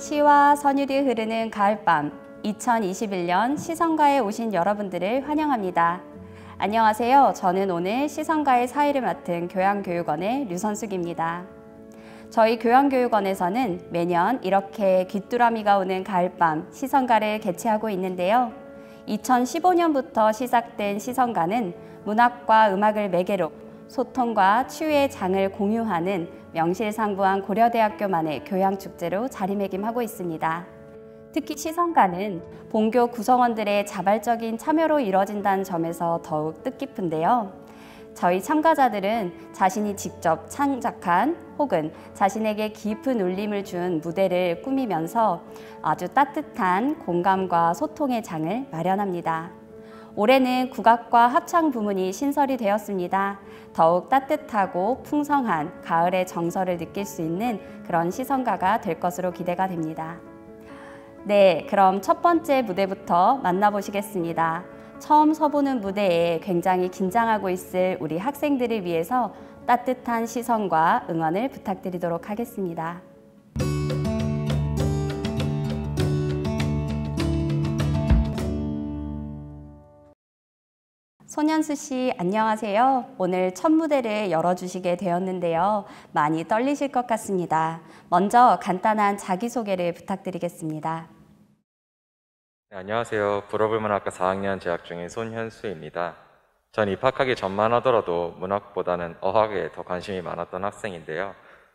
시와 선율이 흐르는 가을밤 2021년 시성가에 오신 여러분들을 환영합니다. 안녕하세요. 저는 오늘 시성가의 사회를 맡은 교양교육원의 류선숙입니다. 저희 교양교육원에서는 매년 이렇게 귀뚜라미가 오는 가을밤 시성가를 개최하고 있는데요. 2015년부터 시작된 시성가는 문학과 음악을 매개로 소통과 치유의 장을 공유하는 명실상부한 고려대학교만의 교양축제로 자리매김하고 있습니다. 특히 시성가는 본교 구성원들의 자발적인 참여로 이뤄진다는 점에서 더욱 뜻깊은데요. 저희 참가자들은 자신이 직접 창작한 혹은 자신에게 깊은 울림을 준 무대를 꾸미면서 아주 따뜻한 공감과 소통의 장을 마련합니다. 올해는 국악과 합창 부문이 신설이 되었습니다. 더욱 따뜻하고 풍성한 가을의 정서를 느낄 수 있는 그런 시성가가 될 것으로 기대가 됩니다. 네, 그럼 첫 번째 무대부터 만나보시겠습니다. 처음 서보는 무대에 굉장히 긴장하고 있을 우리 학생들을 위해서 따뜻한 시선과 응원을 부탁드리도록 하겠습니다. 손현수 씨, 안녕하세요. 오늘 첫 무대를 열어주시게 되었는데요. 많이 떨리실 것 같습니다. 먼저 간단한 자기소개를 부탁드리겠습니다. 네, 안녕하세요. 불어불문학과 4학년 재학 중인 손현수입니다. 전 입학하기 전만 하더라도 문학보다는 어학에 더 관심이 많았던 학생인데요.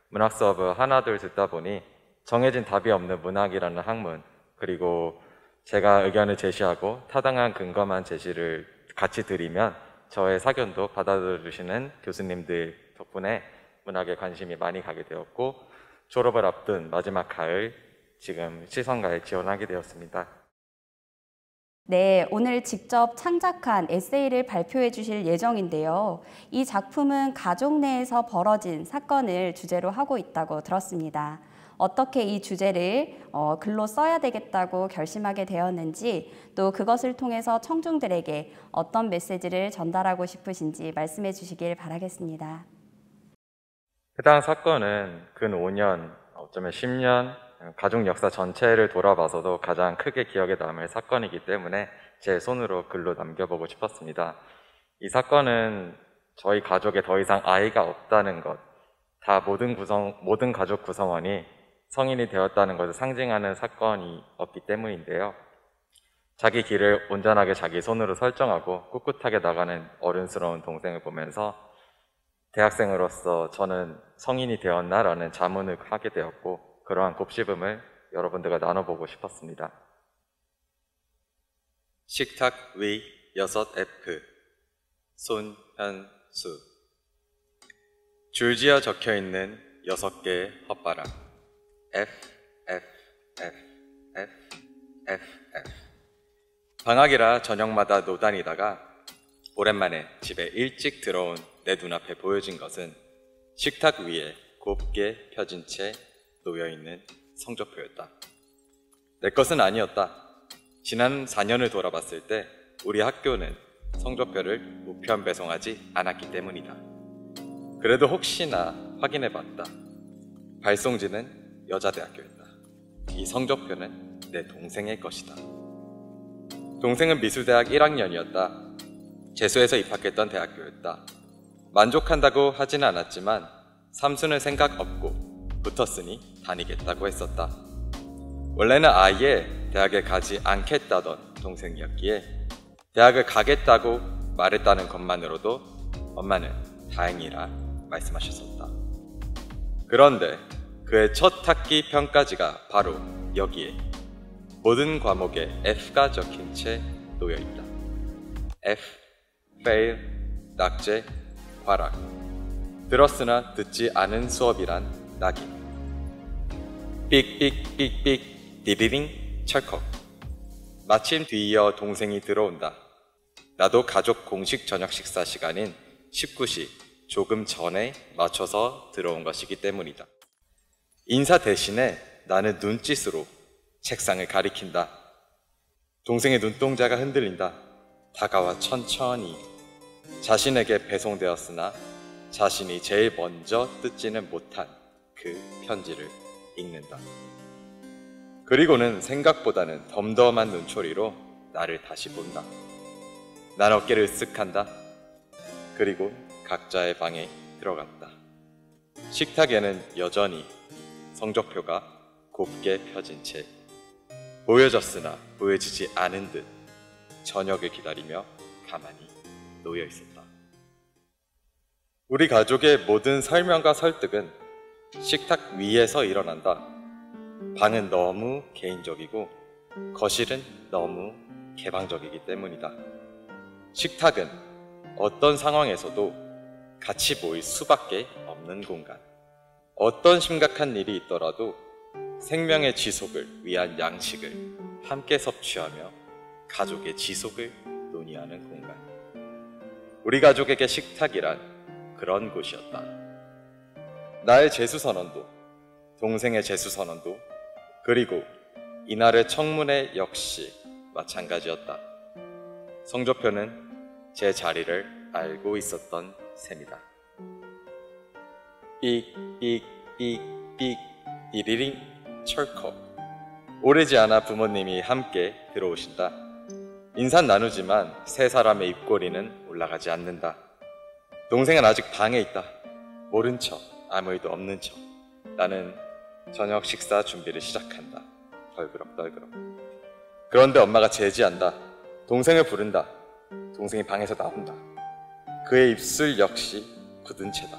문학 수업을 하나 둘 듣다 보니 정해진 답이 없는 문학이라는 학문, 그리고 제가 의견을 제시하고 타당한 근거만 제시를 같이 드리면 저의 사견도 받아들여주시는 교수님들 덕분에 문학에 관심이 많이 가게 되었고, 졸업을 앞둔 마지막 가을 지금 시성가에 지원하게 되었습니다. 네, 오늘 직접 창작한 에세이를 발표해 주실 예정인데요. 이 작품은 가족 내에서 벌어진 사건을 주제로 하고 있다고 들었습니다. 어떻게 이 주제를 글로 써야 되겠다고 결심하게 되었는지, 또 그것을 통해서 청중들에게 어떤 메시지를 전달하고 싶으신지 말씀해 주시길 바라겠습니다. 해당 사건은 근 5년, 어쩌면 10년, 가족 역사 전체를 돌아봐서도 가장 크게 기억에 남을 사건이기 때문에 제 손으로 글로 남겨보고 싶었습니다. 이 사건은 저희 가족에 더 이상 아이가 없다는 것, 다 모든 가족 구성원이 성인이 되었다는 것을 상징하는 사건이었기 때문인데요. 자기 길을 온전하게 자기 손으로 설정하고 꿋꿋하게 나가는 어른스러운 동생을 보면서 대학생으로서 저는 성인이 되었나라는 자문을 하게 되었고, 그러한 곱씹음을 여러분들과 나눠보고 싶었습니다. 식탁 위 6F 손현수. 줄지어 적혀있는 6개의 혓바람. F, F, F, F, F, F. 방학이라 저녁마다 노다니다가 오랜만에 집에 일찍 들어온 내 눈앞에 보여진 것은 식탁 위에 곱게 펴진 채 놓여있는 성적표였다. 내 것은 아니었다. 지난 4년을 돌아봤을 때 우리 학교는 성적표를 우편 배송하지 않았기 때문이다. 그래도 혹시나 확인해봤다. 발송지는 여자대학교였다. 이 성적표는 내 동생의 것이다. 동생은 미술대학 1학년이었다. 재수해서 입학했던 대학교였다. 만족한다고 하지는 않았지만 삼수는 생각 없고 붙었으니 다니겠다고 했었다. 원래는 아예 대학에 가지 않겠다던 동생이었기에 대학을 가겠다고 말했다는 것만으로도 엄마는 다행이라 말씀하셨었다. 그런데 그의 첫 학기 평가지가 바로 여기에 모든 과목에 F가 적힌 채 놓여있다. F, fail, 낙제, 과락. 들었으나 듣지 않은 수업이란 낙인. 삑삑삑삑 디디딩 철컥. 마침 뒤이어 동생이 들어온다. 나도 가족 공식 저녁 식사 시간인 19시 조금 전에 맞춰서 들어온 것이기 때문이다. 인사 대신에 나는 눈짓으로 책상을 가리킨다. 동생의 눈동자가 흔들린다. 다가와 천천히 자신에게 배송되었으나 자신이 제일 먼저 뜯지는 못한 그 편지를 읽는다. 그리고는 생각보다는 덤덤한 눈초리로 나를 다시 본다. 난 어깨를 으쓱한다. 그리고 각자의 방에 들어갔다. 식탁에는 여전히 성적표가 곱게 펴진 채 보여졌으나 보여지지 않은 듯 저녁을 기다리며 가만히 놓여 있었다. 우리 가족의 모든 설명과 설득은 식탁 위에서 일어난다. 방은 너무 개인적이고 거실은 너무 개방적이기 때문이다. 식탁은 어떤 상황에서도 같이 모일 수밖에 없는 공간. 어떤 심각한 일이 있더라도 생명의 지속을 위한 양식을 함께 섭취하며 가족의 지속을 논의하는 공간. 우리 가족에게 식탁이란 그런 곳이었다. 나의 재수선언도, 동생의 재수선언도, 그리고 이날의 청문회 역시 마찬가지였다. 성적표는 제 자리를 알고 있었던 셈이다. 삑 이리링 철컥. 오래지 않아 부모님이 함께 들어오신다. 인사 나누지만 세 사람의 입꼬리는 올라가지 않는다. 동생은 아직 방에 있다. 모른 척, 아무 일도 없는 척. 나는 저녁 식사 준비를 시작한다. 덜그럭덜그럭. 그런데 엄마가 제지한다. 동생을 부른다. 동생이 방에서 나온다. 그의 입술 역시 굳은 채다.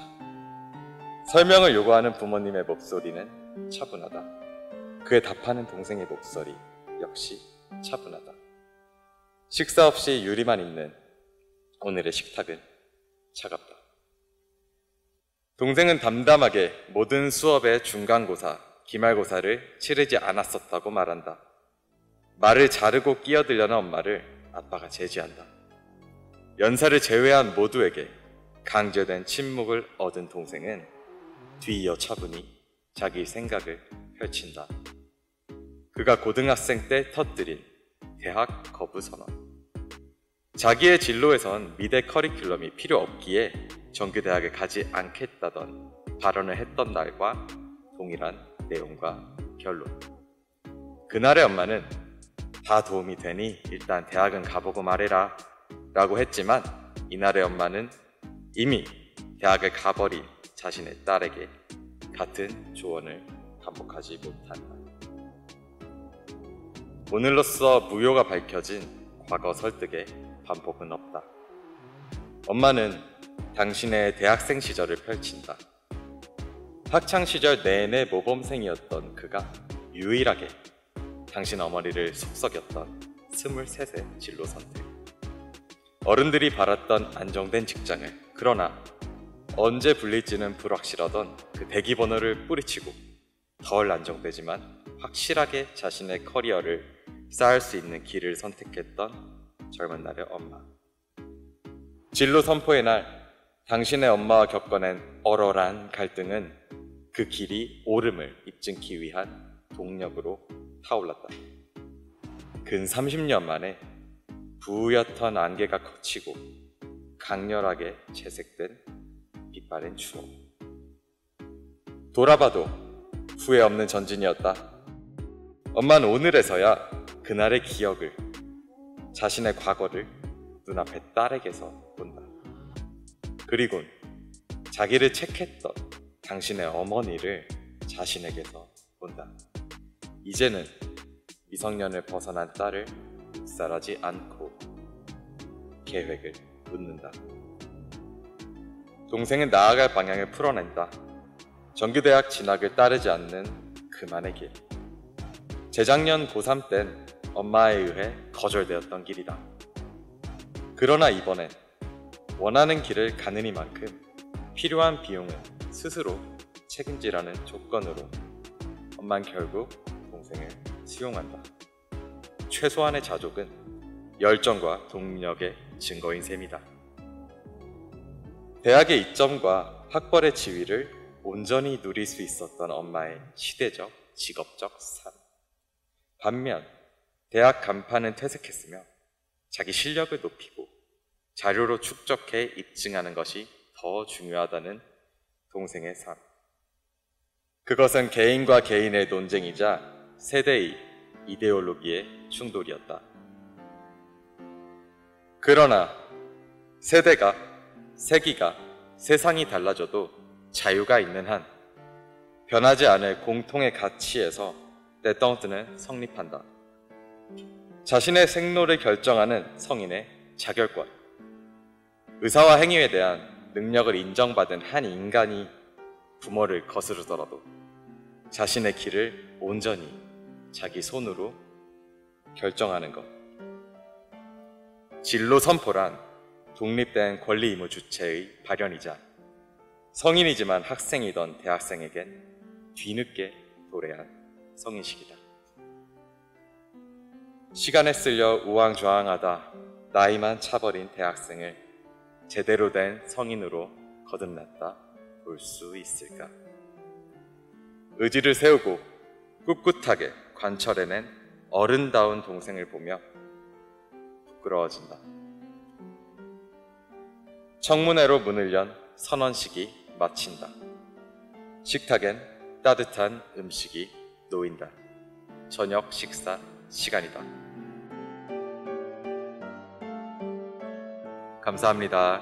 설명을 요구하는 부모님의 목소리는 차분하다. 그에 답하는 동생의 목소리 역시 차분하다. 식사 없이 유리만 있는 오늘의 식탁은 차갑다. 동생은 담담하게 모든 수업의 중간고사, 기말고사를 치르지 않았었다고 말한다. 말을 자르고 끼어들려는 엄마를 아빠가 제지한다. 연사를 제외한 모두에게 강제된 침묵을 얻은 동생은 뒤이어 차분히 자기 생각을 펼친다. 그가 고등학생 때 터뜨린 대학 거부 선언. 자기의 진로에선 미대 커리큘럼이 필요 없기에 정규대학에 가지 않겠다던 발언을 했던 날과 동일한 내용과 결론. 그날의 엄마는 다 도움이 되니 일단 대학은 가보고 말해라 라고 했지만 이날의 엄마는 이미 대학을 가버린 자신의 딸에게 같은 조언을 반복하지 못한다. 오늘로써 무효가 밝혀진 과거 설득에 반복은 없다. 엄마는 당신의 대학생 시절을 펼친다. 학창시절 내내 모범생이었던 그가 유일하게 당신 어머니를 속썩였던 23세 진로 선택. 어른들이 바랐던 안정된 직장을, 그러나 언제 불릴지는 불확실하던 그 대기번호를 뿌리치고 덜 안정되지만 확실하게 자신의 커리어를 쌓을 수 있는 길을 선택했던 젊은 날의 엄마. 진로 선포의 날 당신의 엄마와 겪어낸 얼얼한 갈등은 그 길이 옳음을 입증기 위한 동력으로 타올랐다. 근 30년 만에 부옅은 안개가 걷히고 강렬하게 채색된 빛바랜 추억. 돌아봐도 후회 없는 전진이었다. 엄마는 오늘에서야 그날의 기억을, 자신의 과거를 눈앞에 딸에게서 본다. 그리곤 자기를 책했던 당신의 어머니를 자신에게서 본다. 이제는 미성년을 벗어난 딸을 묵살하지 않고 계획을 묻는다. 동생은 나아갈 방향을 풀어낸다. 정규대학 진학을 따르지 않는 그만의 길. 재작년 고3 땐 엄마에 의해 거절되었던 길이다. 그러나 이번엔 원하는 길을 가느니만큼 필요한 비용은 스스로 책임지라는 조건으로 엄마는 결국 동생을 수용한다. 최소한의 자족은 열정과 동력의 증거인 셈이다. 대학의 이점과 학벌의 지위를 온전히 누릴 수 있었던 엄마의 시대적, 직업적 삶. 반면 대학 간판은 퇴색했으며 자기 실력을 높이고 자료로 축적해 입증하는 것이 더 중요하다는 동생의 삶. 그것은 개인과 개인의 논쟁이자 세대의 이데올로기의 충돌이었다. 그러나 세대가, 세기가, 세상이 달라져도 자유가 있는 한 변하지 않을 공통의 가치에서 때떠드는 성립한다. 자신의 생로를 결정하는 성인의 자결권, 의사와 행위에 대한 능력을 인정받은 한 인간이 부모를 거스르더라도 자신의 길을 온전히 자기 손으로 결정하는 것. 진로 선포란 독립된 권리 의무 주체의 발현이자 성인이지만 학생이던 대학생에겐 뒤늦게 도래한 성인식이다. 시간에 쓸려 우왕좌왕하다 나이만 차버린 대학생을 제대로 된 성인으로 거듭났다 볼 수 있을까? 의지를 세우고 꿋꿋하게 관철해낸 어른다운 동생을 보며 부끄러워진다. 청문회로 문을 연 선언식이 마친다. 식탁엔 따뜻한 음식이 놓인다. 저녁 식사 시간이다. 감사합니다.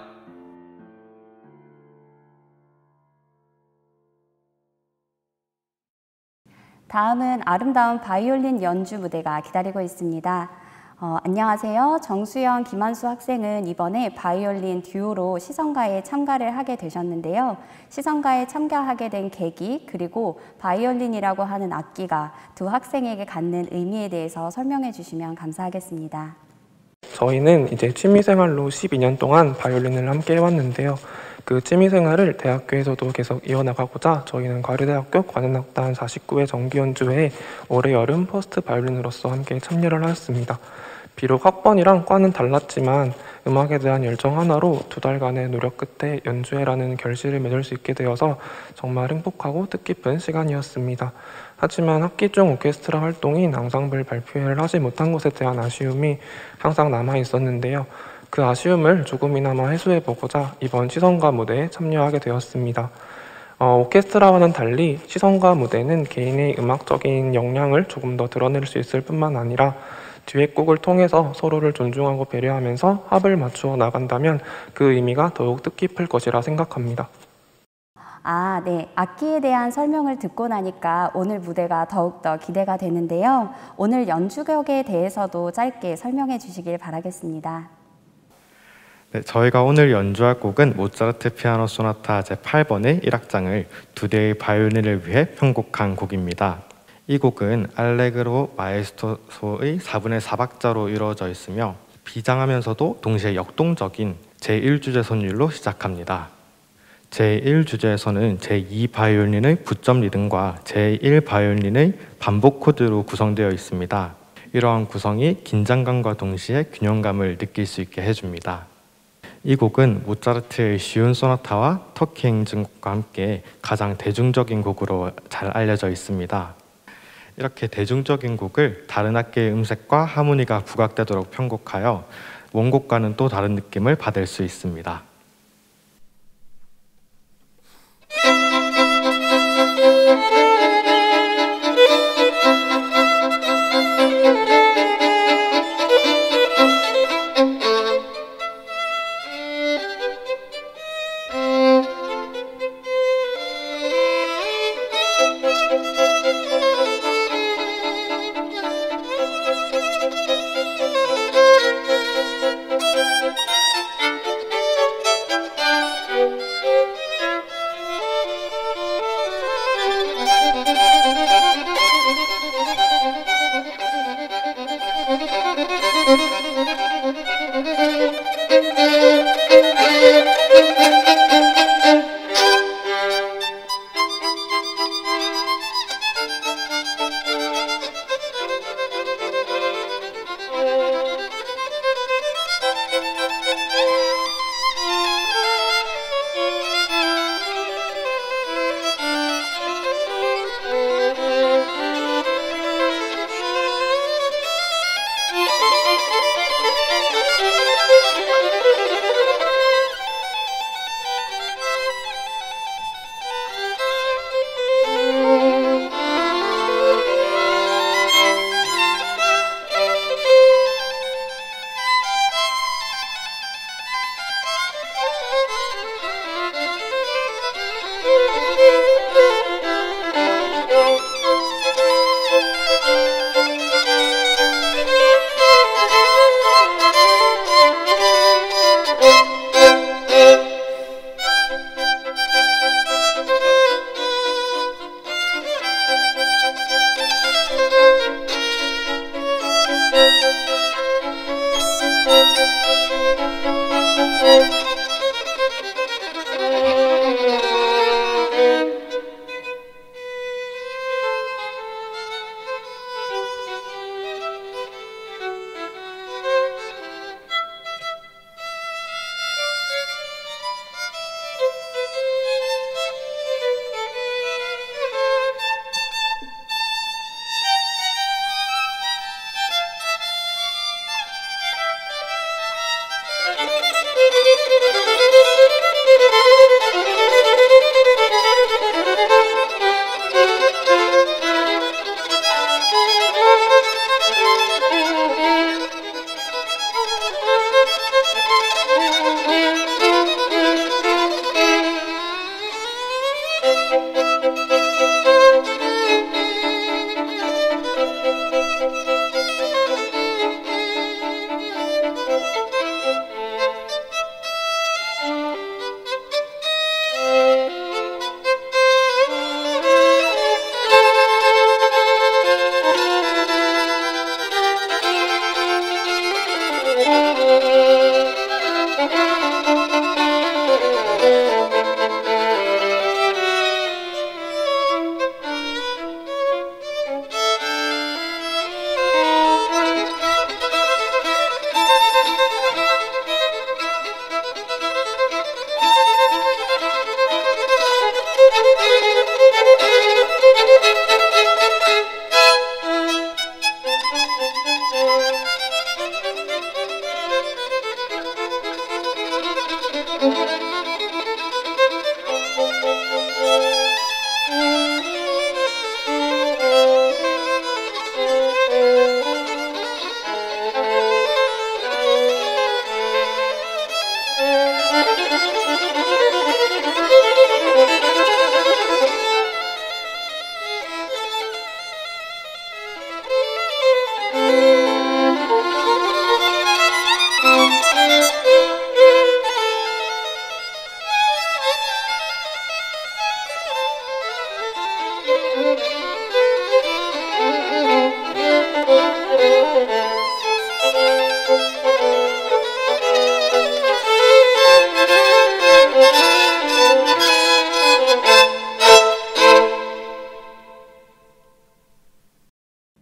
다음은 아름다운 바이올린 연주 무대가 기다리고 있습니다. 안녕하세요. 정수연, 김한수 학생은 이번에 바이올린 듀오로 시성가에 참가를 하게 되셨는데요. 시성가에 참가하게 된 계기, 그리고 바이올린이라고 하는 악기가 두 학생에게 갖는 의미에 대해서 설명해 주시면 감사하겠습니다. 저희는 이제 취미생활로 12년 동안 바이올린을 함께 해왔는데요. 그 취미생활을 대학교에서도 계속 이어나가고자 저희는 과류대학교 관현악단 49회 정기연주회에 올해 여름 퍼스트 바이올린으로서 함께 참여를 하였습니다. 비록 학번이랑 과는 달랐지만 음악에 대한 열정 하나로 2달간의 노력 끝에 연주회라는 결실을 맺을 수 있게 되어서 정말 행복하고 뜻깊은 시간이었습니다. 하지만 학기 중 오케스트라 활동인 앙상블 발표회를 하지 못한 것에 대한 아쉬움이 항상 남아 있었는데요. 그 아쉬움을 조금이나마 해소해보고자 이번 시성가 무대에 참여하게 되었습니다. 오케스트라와는 달리 시성가 무대는 개인의 음악적인 역량을 조금 더 드러낼 수 있을 뿐만 아니라 듀엣곡을 통해서 서로를 존중하고 배려하면서 합을 맞추어 나간다면 그 의미가 더욱 뜻깊을 것이라 생각합니다. 네. 악기에 대한 설명을 듣고 나니까 오늘 무대가 더욱더 기대가 되는데요. 오늘 연주곡에 대해서도 짧게 설명해 주시길 바라겠습니다. 네, 저희가 오늘 연주할 곡은 모차르트 피아노 소나타 제8번의 1악장을 2대의 바이올린을 위해 편곡한 곡입니다. 이 곡은 알레그로 마에스토소의 4분의 4박자로 이루어져 있으며 비장하면서도 동시에 역동적인 제1주제 선율로 시작합니다. 제1주제에서는 제2바이올린의 부점 리듬과 제1바이올린의 반복 코드로 구성되어 있습니다. 이러한 구성이 긴장감과 동시에 균형감을 느낄 수 있게 해줍니다. 이 곡은 모차르트의 쉬운 소나타와 터키 행진곡과 함께 가장 대중적인 곡으로 잘 알려져 있습니다. 이렇게 대중적인 곡을 다른 악기의 음색과 하모니가 부각되도록 편곡하여 원곡과는 또 다른 느낌을 받을 수 있습니다.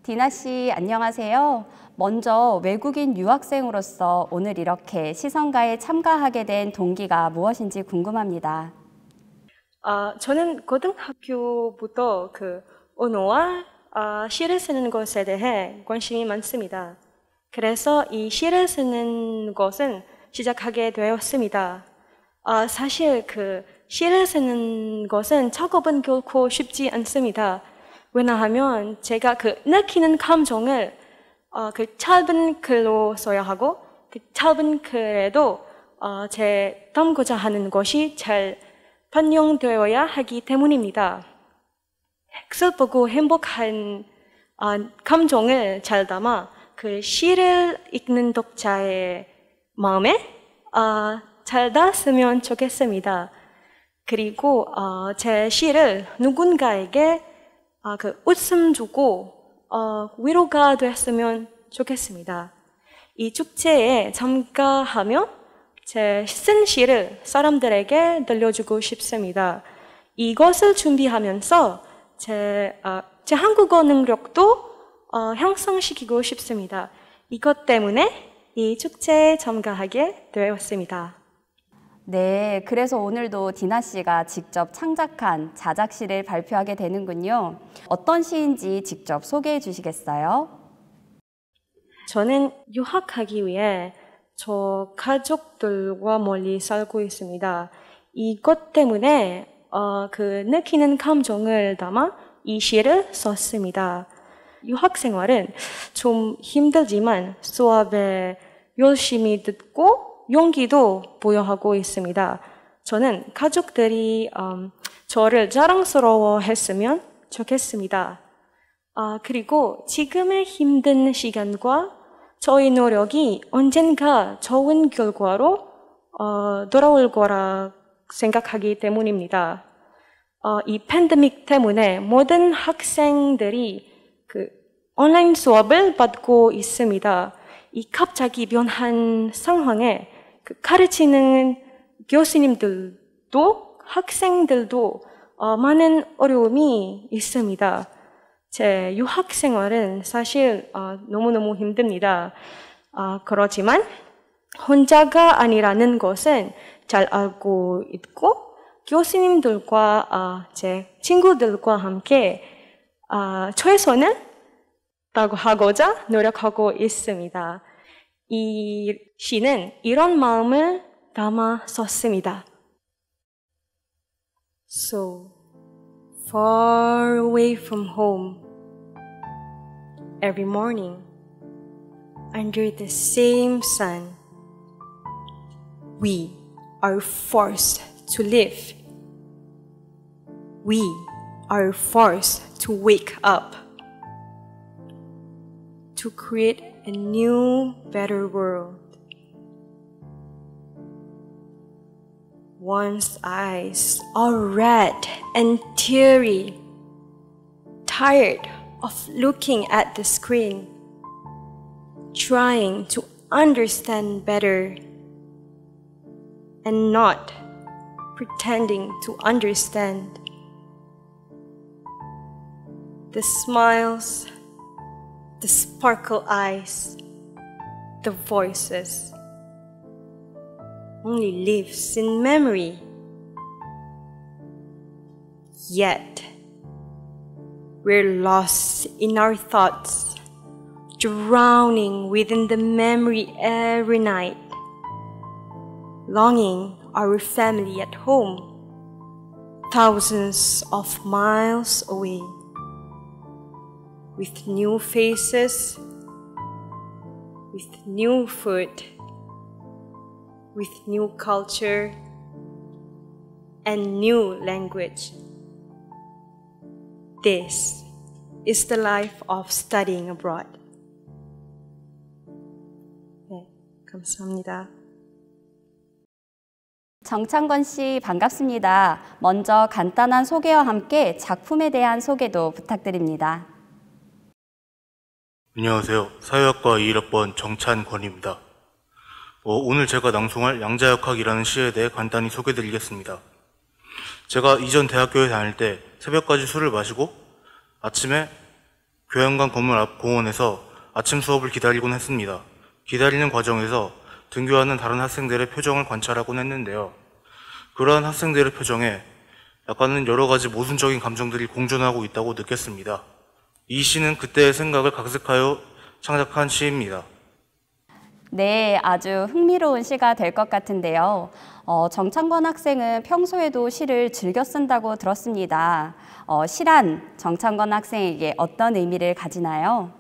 디나 씨, 안녕하세요. 먼저 외국인 유학생으로서 오늘 이렇게 시성가에 참가하게 된 동기가 무엇인지 궁금합니다. 저는 고등학교부터 언어와 시를 쓰는 것에 대해 관심이 많습니다. 그래서 이 시를 쓰는 것은 시작하게 되었습니다. 사실 시를 쓰는 것은 작업은 결코 쉽지 않습니다. 왜냐하면 제가 느끼는 감정을 짧은 글로 써야 하고 짧은 글에도 제 담고자 하는 것이 잘 반영되어야 하기 때문입니다. 책을 보고 행복한 감정을 잘 담아 시를 읽는 독자의 마음에 잘 닿았으면 좋겠습니다. 그리고 제 시를 누군가에게 웃음 주고 위로가 됐으면 좋겠습니다. 이 축제에 참가하며 제 쓴 시를 사람들에게 들려주고 싶습니다. 이것을 준비하면서 제 한국어 능력도 향상시키고 싶습니다. 이것 때문에 이 축제에 참가하게 되었습니다. 네, 그래서 오늘도 디나 씨가 직접 창작한 자작시를 발표하게 되는군요. 어떤 시인지 직접 소개해 주시겠어요? 저는 유학하기 위해 저 가족들과 멀리 살고 있습니다. 이것 때문에 느끼는 감정을 담아 이 시를 썼습니다. 유학 생활은 좀 힘들지만 수업에 열심히 듣고 용기도 부여하고 있습니다. 저는 가족들이 저를 자랑스러워했으면 좋겠습니다. 그리고 지금의 힘든 시간과 저희 노력이 언젠가 좋은 결과로 돌아올 거라 생각하기 때문입니다. 이 팬데믹 때문에 모든 학생들이 온라인 수업을 받고 있습니다. 이 갑자기 변한 상황에 가르치는 교수님들도 학생들도 많은 어려움이 있습니다. 제 유학 생활은 사실 너무너무 힘듭니다. 그렇지만 혼자가 아니라는 것은 잘 알고 있고 교수님들과 제 친구들과 함께 최선을 다하고자 노력하고 있습니다. 이 시는 이런 마음을 담아 썼습니다. So far away from home, every morning, under the same sun, we are forced to live. We are forced to wake up, to create a new, better world. One's eyes are red and teary, tired of looking at the screen, trying to understand better and not pretending to understand. The smiles, the sparkle eyes, the voices only lives in memory. Yet, we're lost in our thoughts, drowning within the memory every night, longing our family at home, thousands of miles away, with new faces, with new food, with new culture, and new language. This is the life of studying abroad. 네, 감사합니다. 정창권 씨 반갑습니다. 먼저 간단한 소개와 함께 작품에 대한 소개도 부탁드립니다. 안녕하세요. 사회학과 21학번 정찬권입니다. 오늘 제가 낭송할 양자역학이라는 시에 대해 간단히 소개드리겠습니다. 제가 이전 대학교에 다닐 때 새벽까지 술을 마시고 아침에 교양관 건물 앞 공원에서 아침 수업을 기다리곤 했습니다. 기다리는 과정에서 등교하는 다른 학생들의 표정을 관찰하곤 했는데요. 그러한 학생들의 표정에 약간은 여러 가지 모순적인 감정들이 공존하고 있다고 느꼈습니다. 이 시는 그때의 생각을 각색하여 창작한 시입니다. 네, 아주 흥미로운 시가 될 것 같은데요. 정창권 학생은 평소에도 시를 즐겨 쓴다고 들었습니다. 시란 정창권 학생에게 어떤 의미를 가지나요?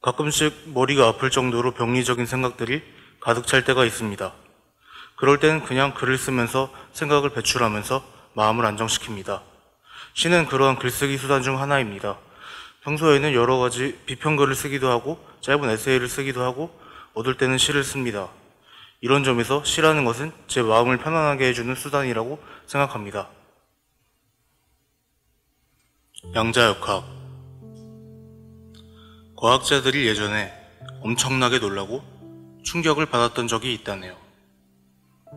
가끔씩 머리가 아플 정도로 병리적인 생각들이 가득 찰 때가 있습니다. 그럴 때는 그냥 글을 쓰면서 생각을 배출하면서 마음을 안정시킵니다. 시는 그러한 글쓰기 수단 중 하나입니다. 평소에는 여러 가지 비평글을 쓰기도 하고 짧은 에세이를 쓰기도 하고 어떨 때는 시를 씁니다. 이런 점에서 시라는 것은 제 마음을 편안하게 해주는 수단이라고 생각합니다. 양자역학. 과학자들이 예전에 엄청나게 놀라고 충격을 받았던 적이 있다네요.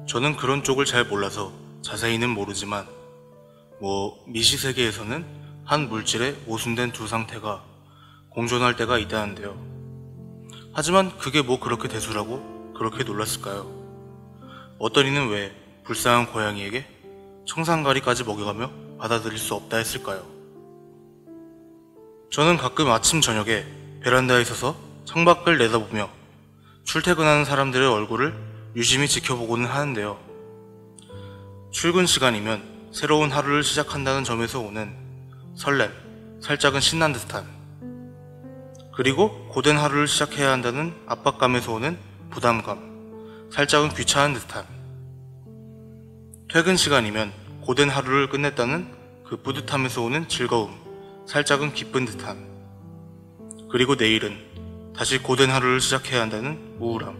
저는 그런 쪽을 잘 몰라서 자세히는 모르지만 미시세계에서는 한 물질의 모순된 두 상태가 공존할 때가 있다는데요. 하지만 그게 그렇게 대수라고 그렇게 놀랐을까요? 어떤 이는 왜 불쌍한 고양이에게 청산가리까지 먹여가며 받아들일 수 없다 했을까요? 저는 가끔 아침 저녁에 베란다에 서서 창밖을 내다보며 출퇴근하는 사람들의 얼굴을 유심히 지켜보고는 하는데요. 출근 시간이면 새로운 하루를 시작한다는 점에서 오는 설렘, 살짝은 신난 듯한, 그리고 고된 하루를 시작해야 한다는 압박감에서 오는 부담감, 살짝은 귀찮은 듯한, 퇴근 시간이면 고된 하루를 끝냈다는 그 뿌듯함에서 오는 즐거움, 살짝은 기쁜 듯한, 그리고 내일은 다시 고된 하루를 시작해야 한다는 우울함,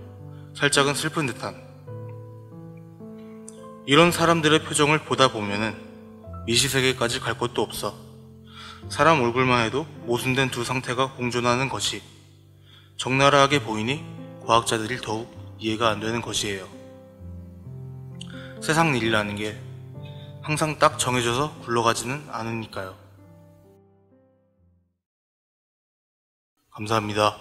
살짝은 슬픈 듯한, 이런 사람들의 표정을 보다 보면은 미시세계까지 갈 곳도 없어 사람 얼굴만 해도 모순된 두 상태가 공존하는 것이 적나라하게 보이니 과학자들이 더욱 이해가 안 되는 것이에요. 세상 일이라는 게 항상 딱 정해져서 굴러가지는 않으니까요. 감사합니다.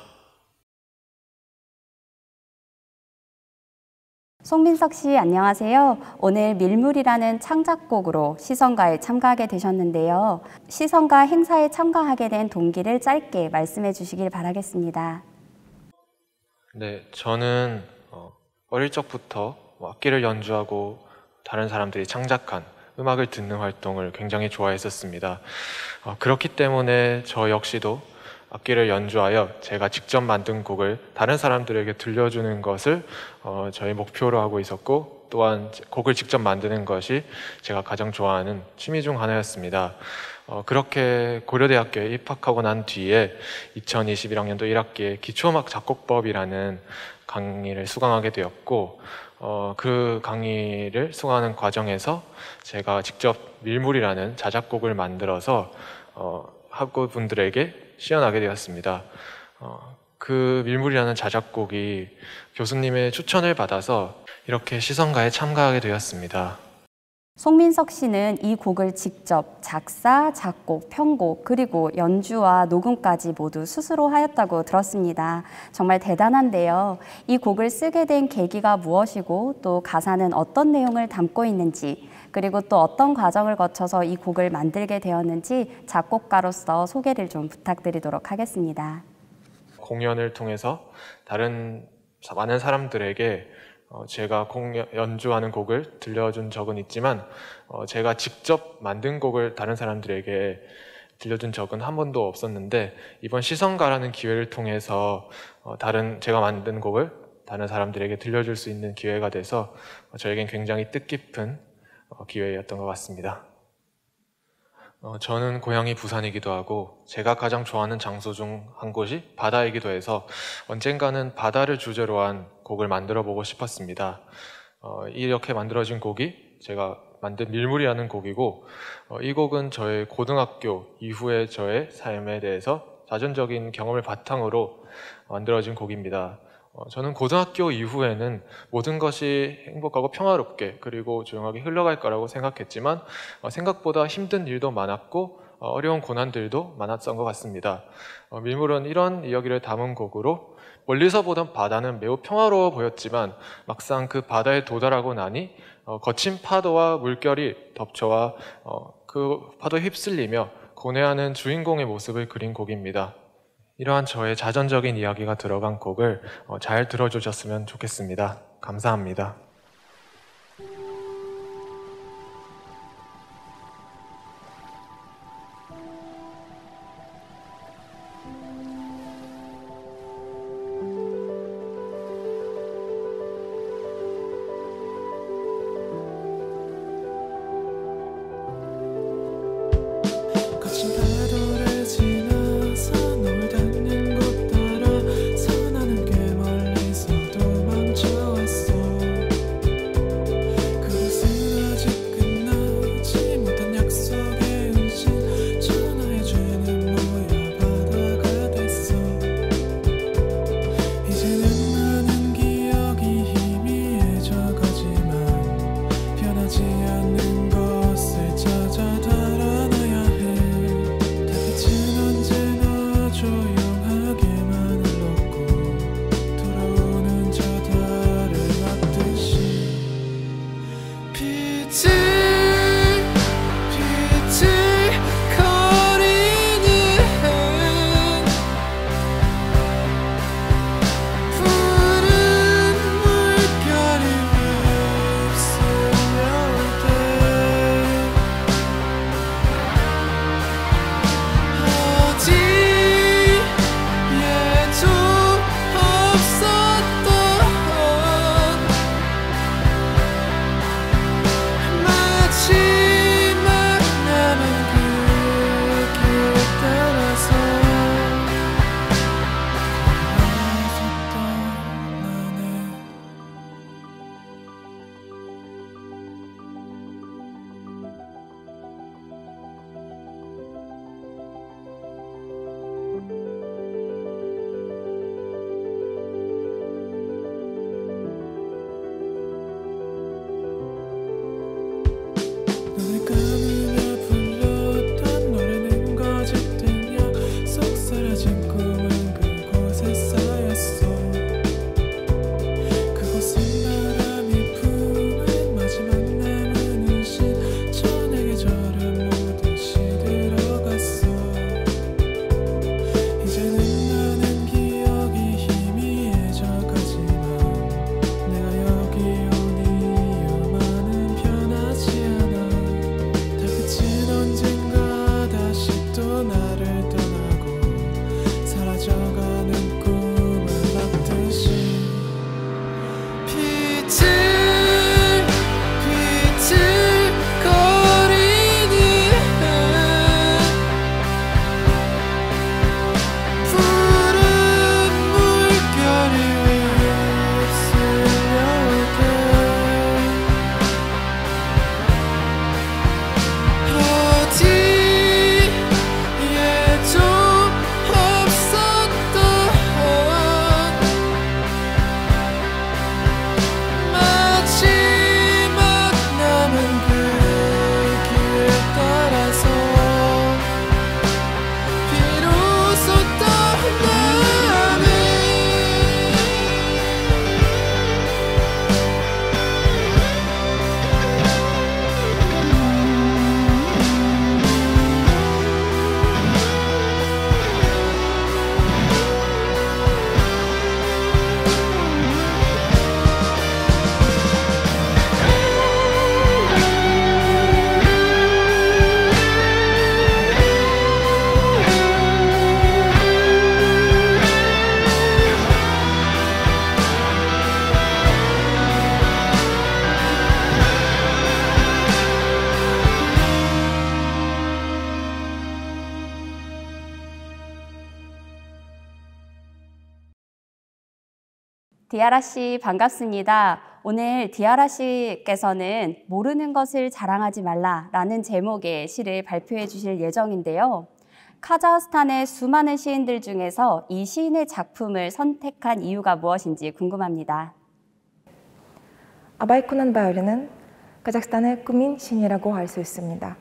송민석 씨 안녕하세요. 오늘 밀물이라는 창작곡으로 시성가에 참가하게 되셨는데요. 시성가 행사에 참가하게 된 동기를 짧게 말씀해 주시길 바라겠습니다. 네, 저는 어릴 적부터 악기를 연주하고 다른 사람들이 창작한 음악을 듣는 활동을 굉장히 좋아했었습니다. 그렇기 때문에 저 역시도 악기를 연주하여 제가 직접 만든 곡을 다른 사람들에게 들려주는 것을 저희 목표로 하고 있었고, 또한 곡을 직접 만드는 것이 제가 가장 좋아하는 취미 중 하나였습니다. 그렇게 고려대학교에 입학하고 난 뒤에 2021학년도 1학기에 기초음악 작곡법이라는 강의를 수강하게 되었고, 그 강의를 수강하는 과정에서 제가 직접 밀물이라는 자작곡을 만들어서 학우분들에게 시연하게 되었습니다. 그 밀물이라는 자작곡이 교수님의 추천을 받아서 이렇게 시성가에 참가하게 되었습니다. 송민석 씨는 이 곡을 직접 작사, 작곡, 편곡, 그리고 연주와 녹음까지 모두 스스로 하였다고 들었습니다. 정말 대단한데요. 이 곡을 쓰게 된 계기가 무엇이고 또 가사는 어떤 내용을 담고 있는지, 그리고 또 어떤 과정을 거쳐서 이 곡을 만들게 되었는지 작곡가로서 소개를 좀 부탁드리도록 하겠습니다. 공연을 통해서 다른 많은 사람들에게 제가 연주하는 곡을 들려준 적은 있지만 제가 직접 만든 곡을 다른 사람들에게 들려준 적은 한 번도 없었는데, 이번 시성가라는 기회를 통해서 제가 만든 곡을 다른 사람들에게 들려줄 수 있는 기회가 돼서 저에겐 굉장히 뜻깊은 기회였던 것 같습니다. 저는 고향이 부산이기도 하고 제가 가장 좋아하는 장소 중 한 곳이 바다이기도 해서 언젠가는 바다를 주제로 한 곡을 만들어 보고 싶었습니다. 이렇게 만들어진 곡이 제가 만든 밀물이라는 곡이고, 이 곡은 저의 고등학교 이후의 저의 삶에 대해서 자전적인 경험을 바탕으로 만들어진 곡입니다. 저는 고등학교 이후에는 모든 것이 행복하고 평화롭게 그리고 조용하게 흘러갈 거라고 생각했지만 생각보다 힘든 일도 많았고 어려운 고난들도 많았던 것 같습니다. 밀물은 이런 이야기를 담은 곡으로 멀리서 보던 바다는 매우 평화로워 보였지만 막상 그 바다에 도달하고 나니 거친 파도와 물결이 덮쳐와 그 파도에 휩쓸리며 고뇌하는 주인공의 모습을 그린 곡입니다. 이러한 저의 자전적인 이야기가 들어간 곡을 잘 들어주셨으면 좋겠습니다. 감사합니다. 디아라 씨 반갑습니다. 오늘 디아라 씨께서는 모르는 것을 자랑하지 말라라는 제목의 시를 발표해 주실 예정인데요. 카자흐스탄의 수많은 시인들 중에서 이 시인의 작품을 선택한 이유가 무엇인지 궁금합니다. 아바이 코난 바이올린은 카자흐스탄의 국민 시인이라고 할 수 있습니다.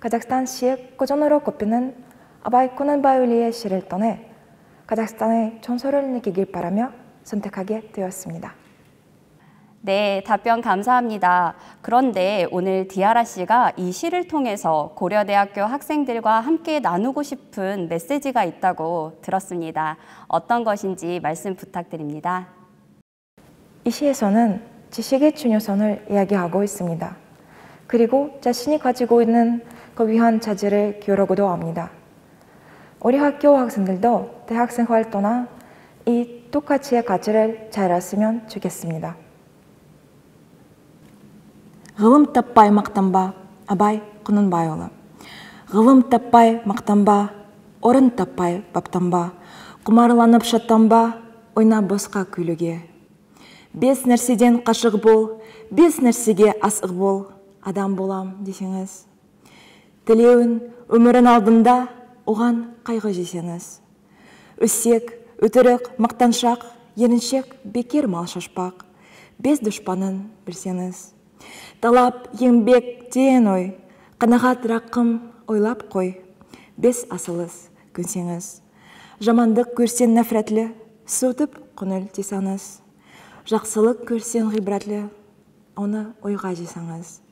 카자흐스탄 시의 고전으로 꼽히는 아바이 코난 바이올리의 시를 통해 카자흐스탄의 전설을 느끼길 바라며 선택하게 되었습니다. 네, 답변 감사합니다. 그런데 오늘 디아라 씨가 이 시를 통해서 고려대학교 학생들과 함께 나누고 싶은 메시지가 있다고 들었습니다. 어떤 것인지 말씀 부탁드립니다. 이 시에서는 지식의 중요성을 이야기하고 있습니다. 그리고 자신이 가지고 있는 그 위한 자질을 기울이고도 합니다. 우리 학교 학생들도 대학생 활동이나 이 두 가지의 가치를 잘 알았으면 좋겠습니다. Ғылым таппай мақтанба, Абай Құнанбайұлы. Ғылым таппай мақтанба, орын таппай баптанба, құмарланып шаттанба, ойна босқа күлуге. Бес нәрседен қашық бол, бес нәрсеге асық бол, адам болам десеңіз. Тілеуін өмірін алдында, оған қайғы жесеңіз. Өсек, өтірік, мақтаншақ, еріншек, бекер мал шашпақ, бес дұшпанын білсеңіз. Талап, еңбек, деген ой, қанағат рақым ойлап қой, бес асылыз көнсеңіз. Жамандық көрсен нәфрәтлі, суытып көңіл тесаңыз. Жақсылық көрсен ғибратлы, оны ойға жесаңыз.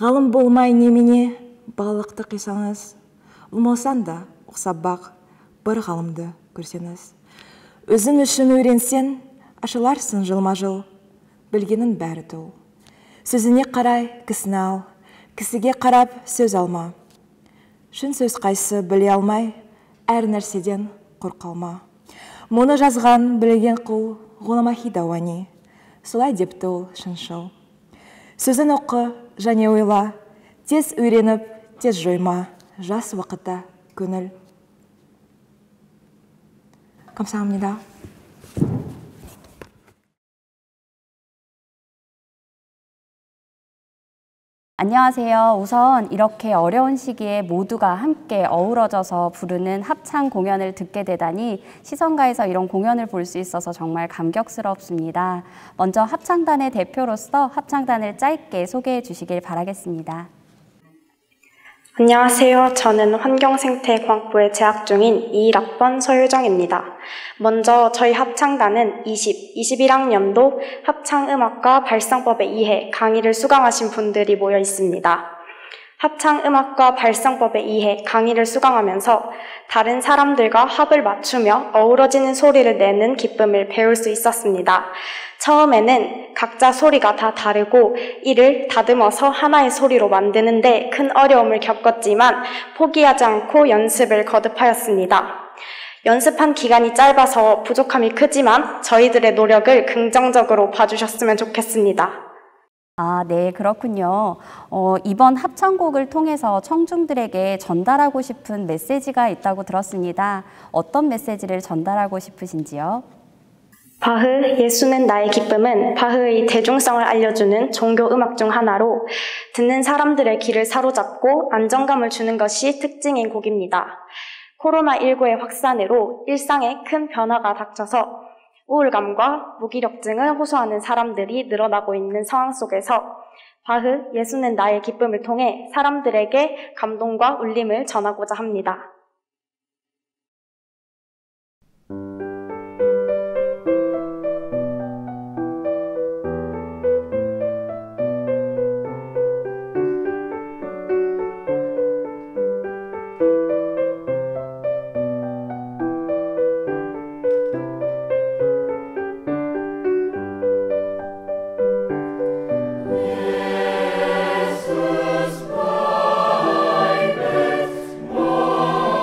Ғалым болмай немене, балықты қисаңыз. Ұлмаусан да ұқсап бақ, бір ғалымды көрсеңіз. Өзің үшін үйренсен, ашыларсың жылма-жыл, білгенін бәрі тұл. Сөзіне қарай кісіні ал, кісіге қарап сөз алма. Шын сөз қайсы біле алмай, әр нәрседен қорқалма. Мұны жазған білген құл, ғұламахи дауани, солай депті ол шыншыл. Сөзін оқы және ойла, тез үйреніп, тез жойма, жас уақытта көңіл. 감사합니다. 안녕하세요. 우선 이렇게 어려운 시기에 모두가 함께 어우러져서 부르는 합창 공연을 듣게 되다니 시성가에서 이런 공연을 볼 수 있어서 정말 감격스럽습니다. 먼저 합창단의 대표로서 합창단을 짧게 소개해 주시길 바라겠습니다. 안녕하세요. 저는 환경생태과학부에 재학 중인 21학번 서유정입니다. 먼저 저희 합창단은 21학년도 합창음악과 발성법의 이해 강의를 수강하신 분들이 모여 있습니다. 합창음악과 발성법의 이해 강의를 수강하면서 다른 사람들과 합을 맞추며 어우러지는 소리를 내는 기쁨을 배울 수 있었습니다. 처음에는 각자 소리가 다 다르고 이를 다듬어서 하나의 소리로 만드는데 큰 어려움을 겪었지만 포기하지 않고 연습을 거듭하였습니다. 연습한 기간이 짧아서 부족함이 크지만 저희들의 노력을 긍정적으로 봐주셨으면 좋겠습니다. 아, 네, 그렇군요. 이번 합창곡을 통해서 청중들에게 전달하고 싶은 메시지가 있다고 들었습니다. 어떤 메시지를 전달하고 싶으신지요? 바흐 예수는 나의 기쁨은 바흐의 대중성을 알려주는 종교 음악 중 하나로 듣는 사람들의 귀를 사로잡고 안정감을 주는 것이 특징인 곡입니다. 코로나19의 확산으로 일상에 큰 변화가 닥쳐서 우울감과 무기력증을 호소하는 사람들이 늘어나고 있는 상황 속에서 바흐 예수는 나의 기쁨을 통해 사람들에게 감동과 울림을 전하고자 합니다. Jesus, my best, my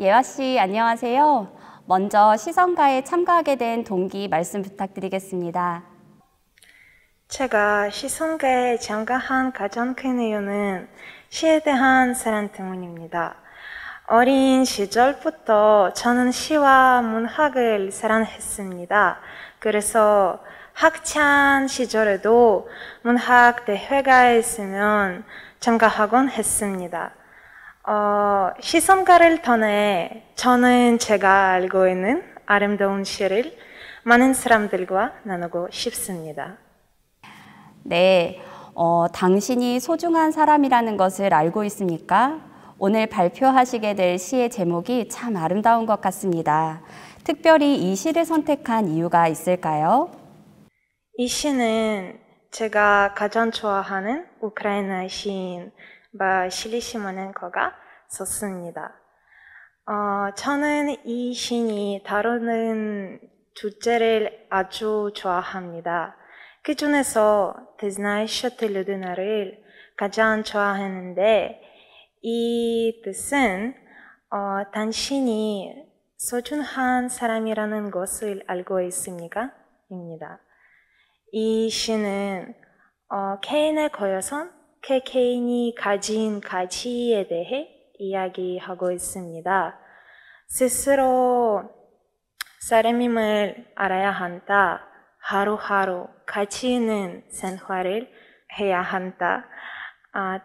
예화 씨, 안녕하세요. 먼저 시성가에 참가하게 된 동기 말씀 부탁드리겠습니다. 제가 시성가에 참가한 가장 큰 이유는 시에 대한 사랑 때문입니다. 어린 시절부터 저는 시와 문학을 사랑했습니다. 그래서 학창 시절에도 문학 대회가 있으면 참가하곤 했습니다. 시성가를 통해 저는 제가 알고 있는 아름다운 시를 많은 사람들과 나누고 싶습니다. 네, 당신이 소중한 사람이라는 것을 알고 있습니까? 오늘 발표하시게 될 시의 제목이 참 아름다운 것 같습니다. 특별히 이 시를 선택한 이유가 있을까요? 이 시는 제가 가장 좋아하는 우크라이나 시인 바실리 시몬넨코가 썼습니다. 저는 이 시인이 다루는 주제를 아주 좋아합니다. 그 중에서 Ты знаешь, что ты людина를 가장 좋아했는데 이 뜻은 당신이 소중한 사람이라는 것을 알고 있습니까? 입니다. 이 시는 개인의 고유성, 그 개인이 가진 가치에 대해 이야기하고 있습니다. 스스로 사람임을 알아야 한다. 하루하루 가치 있는 생활을 해야 한다.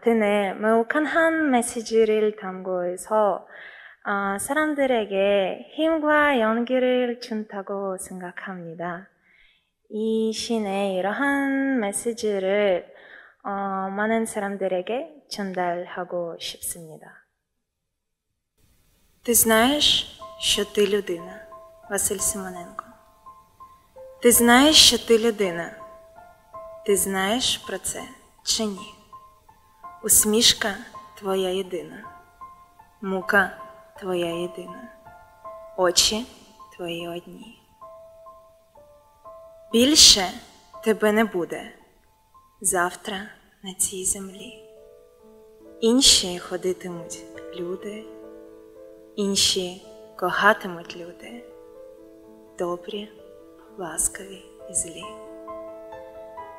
등의 매우 강한 메시지를 담고 있어 사람들에게 힘과 용기를 준다고 생각합니다. 이 시의 이러한 메시지를 많은 사람들에게 전달하고 싶습니다. Ти знаєш, що ти людина, Василь Симоненко. Ти знаєш, що ти людина. Ти знаєш про це чи ні? Усмішка твоя єдина. Мука твоя єдина. Очі твої одні. Більше тебе не буде завтра на цій землі. Інші ходитимуть люди, інші кохатимуть люди, добрі, ласкаві і злі.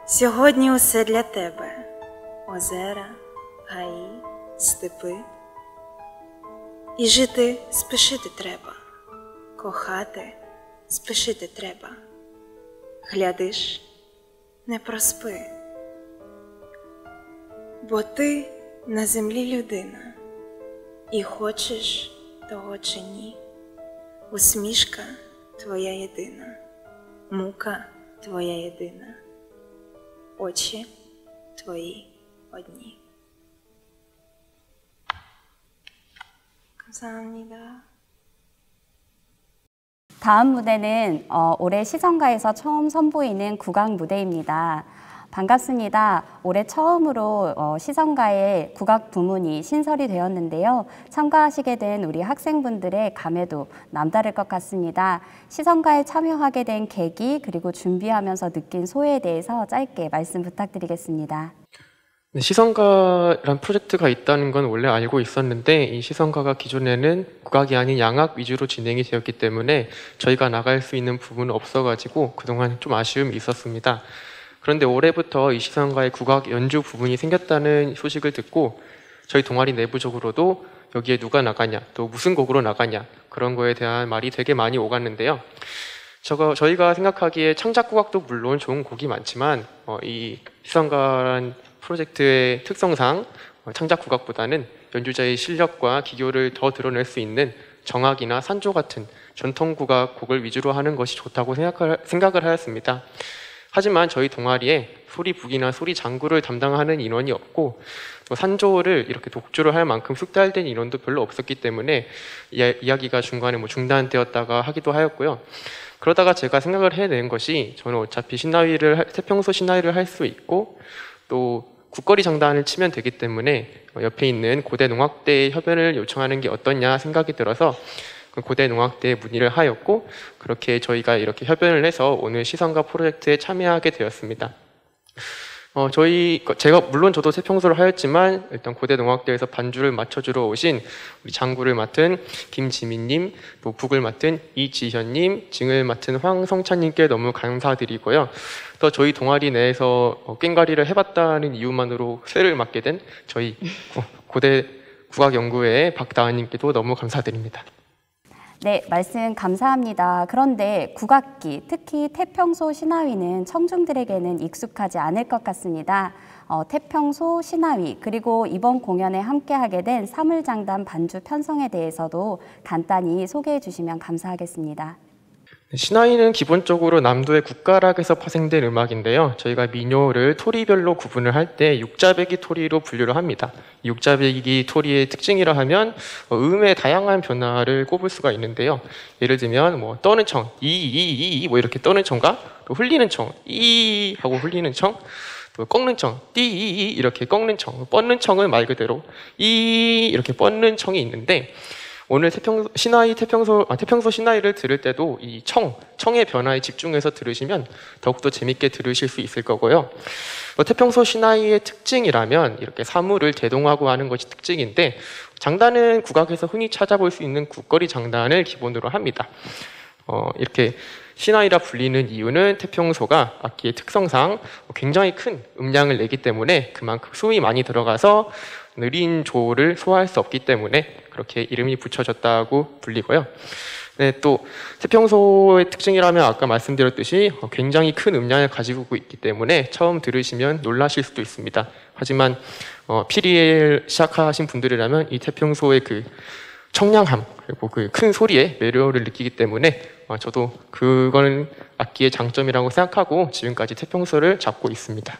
Сьогодні усе для тебе – озера, гаї, степи. І жити спішити треба, кохати спішити треба. Глядиш, не проспи, бо ти на землі людина, і хочеш того чи ні, усмішка твоя єдина, мука твоя єдина, очі твої одні. 감사합니다. 다음 무대는 올해 시성가에서 처음 선보이는 국악 무대입니다. 반갑습니다. 올해 처음으로 시성가에 국악 부문이 신설이 되었는데요. 참가하시게 된 우리 학생분들의 감회도 남다를 것 같습니다. 시성가에 참여하게 된 계기 그리고 준비하면서 느낀 소회에 대해서 짧게 말씀 부탁드리겠습니다. 네, 시성가란 프로젝트가 있다는 건 원래 알고 있었는데 이 시성가가 기존에는 국악이 아닌 양악 위주로 진행이 되었기 때문에 저희가 나갈 수 있는 부분은 없어가지고 그동안 좀 아쉬움이 있었습니다. 그런데 올해부터 이 시성가의 국악 연주 부분이 생겼다는 소식을 듣고 저희 동아리 내부적으로도 여기에 누가 나가냐 또 무슨 곡으로 나가냐 그런 거에 대한 말이 되게 많이 오갔는데요. 저희가 생각하기에 창작국악도 물론 좋은 곡이 많지만 이 시성가란 프로젝트의 특성상 창작국악보다는 연주자의 실력과 기교를 더 드러낼 수 있는 정악이나 산조 같은 전통국악 곡을 위주로 하는 것이 좋다고 생각을 하였습니다. 하지만 저희 동아리에 소리북이나 소리장구를 담당하는 인원이 없고 또 산조를 이렇게 독주를 할 만큼 숙달된 인원도 별로 없었기 때문에 이야기가 중간에 중단되었다가 하기도 하였고요. 그러다가 제가 생각을 해낸 것이 저는 어차피 태평소 신나위를 할 수 있고 또 국거리 장단을 치면 되기 때문에 옆에 있는 고대농악대의 협연을 요청하는 게 어떠냐 생각이 들어서 고대농악대에 문의를 하였고 그렇게 저희가 이렇게 협연을 해서 오늘 시성가 프로젝트에 참여하게 되었습니다. 저도 태평소를 하였지만 일단 고대농악대에서 반주를 맞춰주러 오신 우리 장구를 맡은 김지민님, 또 북을 맡은 이지현님, 징을 맡은 황성찬님께 너무 감사드리고요. 또 저희 동아리 내에서 꽹과리를 해봤다는 이유만으로 쇠를 맡게 된 저희 고대 국악연구회의 박다은님께도 너무 감사드립니다. 네, 말씀 감사합니다. 그런데 국악기, 특히 태평소 신하위는 청중들에게는 익숙하지 않을 것 같습니다. 태평소 신하위, 그리고 이번 공연에 함께하게 된 사물장단 반주 편성에 대해서도 간단히 소개해 주시면 감사하겠습니다. 신하위는 기본적으로 남도의 국가락에서 파생된 음악인데요. 저희가 민요를 토리별로 구분을 할 때 육자배기 토리로 분류를 합니다. 육자배기 토리의 특징이라 하면 음의 다양한 변화를 꼽을 수가 있는데요. 예를 들면 떠는 청, 이 이렇게 떠는 청과 또 흘리는 청, 이 하고 흘리는 청, 또 꺾는 청, 띠 이렇게 꺾는 청, 뻗는 청은 말 그대로 이 이렇게 뻗는 청이 있는데, 오늘 태평소 신하위를 들을 때도 이 청의 변화에 집중해서 들으시면 더욱더 재밌게 들으실 수 있을 거고요. 태평소 신하위의 특징이라면 이렇게 사물을 대동하고 하는 것이 특징인데, 장단은 국악에서 흔히 찾아볼 수 있는 국거리 장단을 기본으로 합니다. 이렇게 신하위라 불리는 이유는 태평소가 악기의 특성상 굉장히 큰 음량을 내기 때문에 그만큼 수음이 많이 들어가서 느린 조를 소화할 수 없기 때문에 그렇게 이름이 붙여졌다고 불리고요. 네, 또 태평소의 특징이라면 아까 말씀드렸듯이 굉장히 큰 음량을 가지고 있기 때문에 처음 들으시면 놀라실 수도 있습니다. 하지만 피리엘 시작하신 분들이라면 이 태평소의 그 청량함 그리고 그 큰 소리에 매료를 느끼기 때문에 저도 그거는 악기의 장점이라고 생각하고 지금까지 태평소를 잡고 있습니다.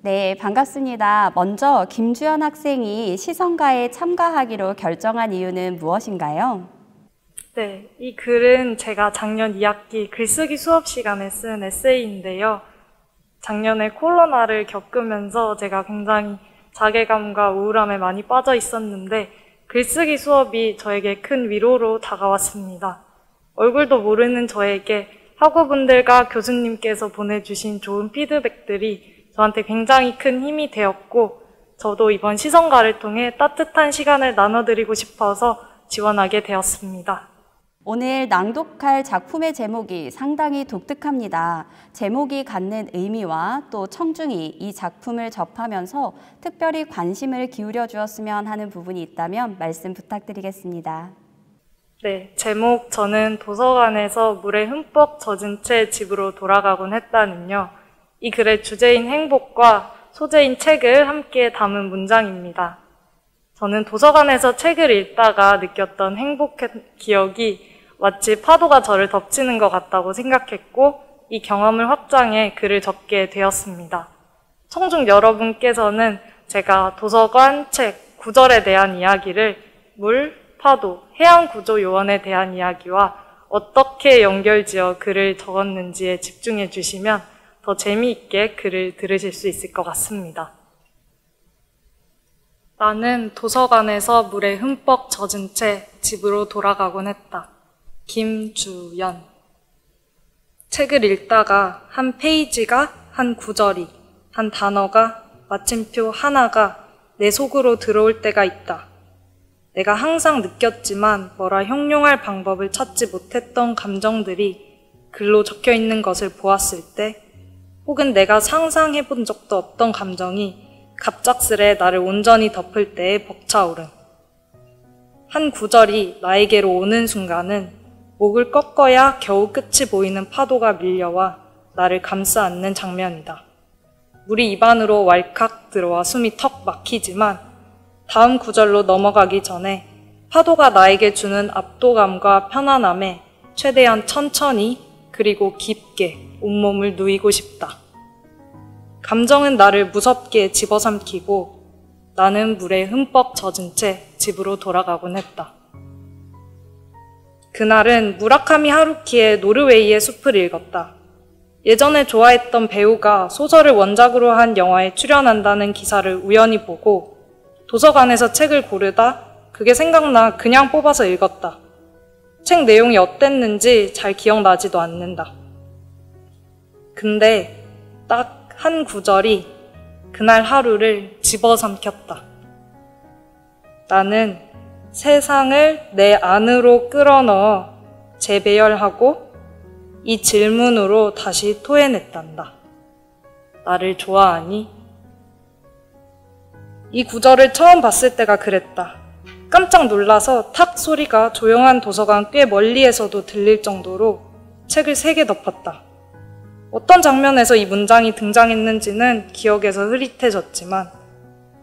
네, 반갑습니다. 먼저 김주연 학생이 시성가에 참가하기로 결정한 이유는 무엇인가요? 네, 이 글은 제가 작년 2학기 글쓰기 수업 시간에 쓴 에세이인데요. 작년에 코로나를 겪으면서 제가 굉장히 자괴감과 우울함에 많이 빠져 있었는데 글쓰기 수업이 저에게 큰 위로로 다가왔습니다. 얼굴도 모르는 저에게 학우분들과 교수님께서 보내주신 좋은 피드백들이 저한테 굉장히 큰 힘이 되었고 저도 이번 시성가를 통해 따뜻한 시간을 나눠드리고 싶어서 지원하게 되었습니다. 오늘 낭독할 작품의 제목이 상당히 독특합니다. 제목이 갖는 의미와 또 청중이 이 작품을 접하면서 특별히 관심을 기울여 주었으면 하는 부분이 있다면 말씀 부탁드리겠습니다. 네, 제목 저는 도서관에서 물에 흠뻑 젖은 채 집으로 돌아가곤 했다는요. 이 글의 주제인 행복과 소재인 책을 함께 담은 문장입니다. 저는 도서관에서 책을 읽다가 느꼈던 행복한 기억이 마치 파도가 저를 덮치는 것 같다고 생각했고 이 경험을 확장해 글을 적게 되었습니다. 청중 여러분께서는 제가 도서관, 책, 구절에 대한 이야기를 물, 파도, 해양구조요원에 대한 이야기와 어떻게 연결지어 글을 적었는지에 집중해 주시면 더 재미있게 글을 들으실 수 있을 것 같습니다. 나는 도서관에서 물에 흠뻑 젖은 채 집으로 돌아가곤 했다. 김주연. 책을 읽다가 한 페이지가, 한 구절이, 한 단어가, 마침표 하나가 내 속으로 들어올 때가 있다. 내가 항상 느꼈지만 뭐라 형용할 방법을 찾지 못했던 감정들이 글로 적혀 있는 것을 보았을 때, 혹은 내가 상상해 본 적도 없던 감정이 갑작스레 나를 온전히 덮을 때에 벅차오른. 한 구절이 나에게로 오는 순간은 목을 꺾어야 겨우 끝이 보이는 파도가 밀려와 나를 감싸 안는 장면이다. 물이 입안으로 왈칵 들어와 숨이 턱 막히지만 다음 구절로 넘어가기 전에 파도가 나에게 주는 압도감과 편안함에 최대한 천천히 그리고 깊게 온몸을 누이고 싶다. 감정은 나를 무섭게 집어삼키고 나는 물에 흠뻑 젖은 채 집으로 돌아가곤 했다. 그날은 무라카미 하루키의 노르웨이의 숲을 읽었다. 예전에 좋아했던 배우가 소설을 원작으로 한 영화에 출연한다는 기사를 우연히 보고 도서관에서 책을 고르다 그게 생각나 그냥 뽑아서 읽었다. 책 내용이 어땠는지 잘 기억나지도 않는다. 근데 딱 한 구절이 그날 하루를 집어삼켰다. 나는 세상을 내 안으로 끌어넣어 재배열하고 이 질문으로 다시 토해냈단다. 나를 좋아하니? 이 구절을 처음 봤을 때가 그랬다. 깜짝 놀라서 탁 소리가 조용한 도서관 꽤 멀리에서도 들릴 정도로 책을 3개 덮었다. 어떤 장면에서 이 문장이 등장했는지는 기억에서 흐릿해졌지만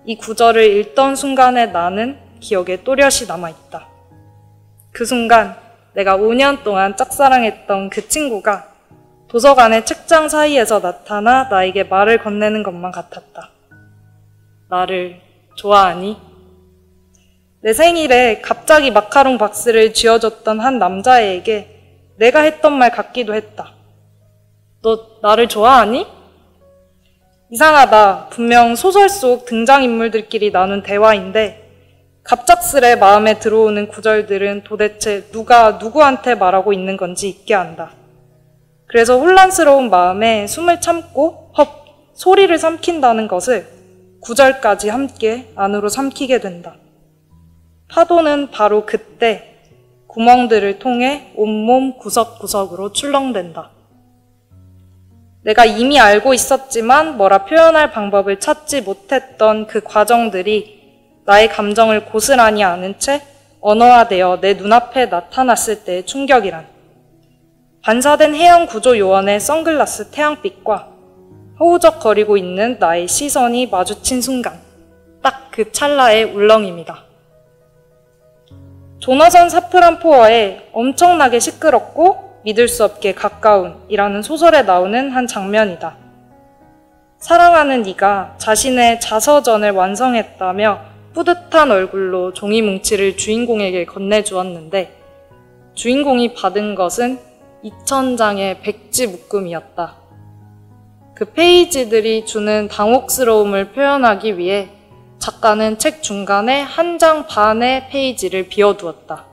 이 구절을 읽던 순간의 나는 기억에 또렷이 남아있다. 그 순간 내가 5년 동안 짝사랑했던 그 친구가 도서관의 책장 사이에서 나타나 나에게 말을 건네는 것만 같았다. 나를 좋아하니? 내 생일에 갑자기 마카롱 박스를 쥐어줬던 한 남자애에게 내가 했던 말 같기도 했다. 너 나를 좋아하니? 이상하다. 분명 소설 속 등장인물들끼리 나눈 대화인데 갑작스레 마음에 들어오는 구절들은 도대체 누가 누구한테 말하고 있는 건지 잊게 한다. 그래서 혼란스러운 마음에 숨을 참고 소리를 삼킨다는 것을 구절까지 함께 안으로 삼키게 된다. 파도는 바로 그때 구멍들을 통해 온몸 구석구석으로 출렁댄다. 내가 이미 알고 있었지만 뭐라 표현할 방법을 찾지 못했던 그 과정들이 나의 감정을 고스란히 아는 채 언어화되어 내 눈앞에 나타났을 때의 충격이란. 반사된 해양구조요원의 선글라스 태양빛과 허우적거리고 있는 나의 시선이 마주친 순간, 딱 그 찰나의 울렁입니다. 조나선 사프란포어의 엄청나게 시끄럽고 믿을 수 없게 가까운 이라는 소설에 나오는 한 장면이다. 사랑하는 네가 자신의 자서전을 완성했다며 뿌듯한 얼굴로 종이 뭉치를 주인공에게 건네주었는데 주인공이 받은 것은 2000장의 백지 묶음이었다. 그 페이지들이 주는 당혹스러움을 표현하기 위해 작가는 책 중간에 1장 반의 페이지를 비워두었다.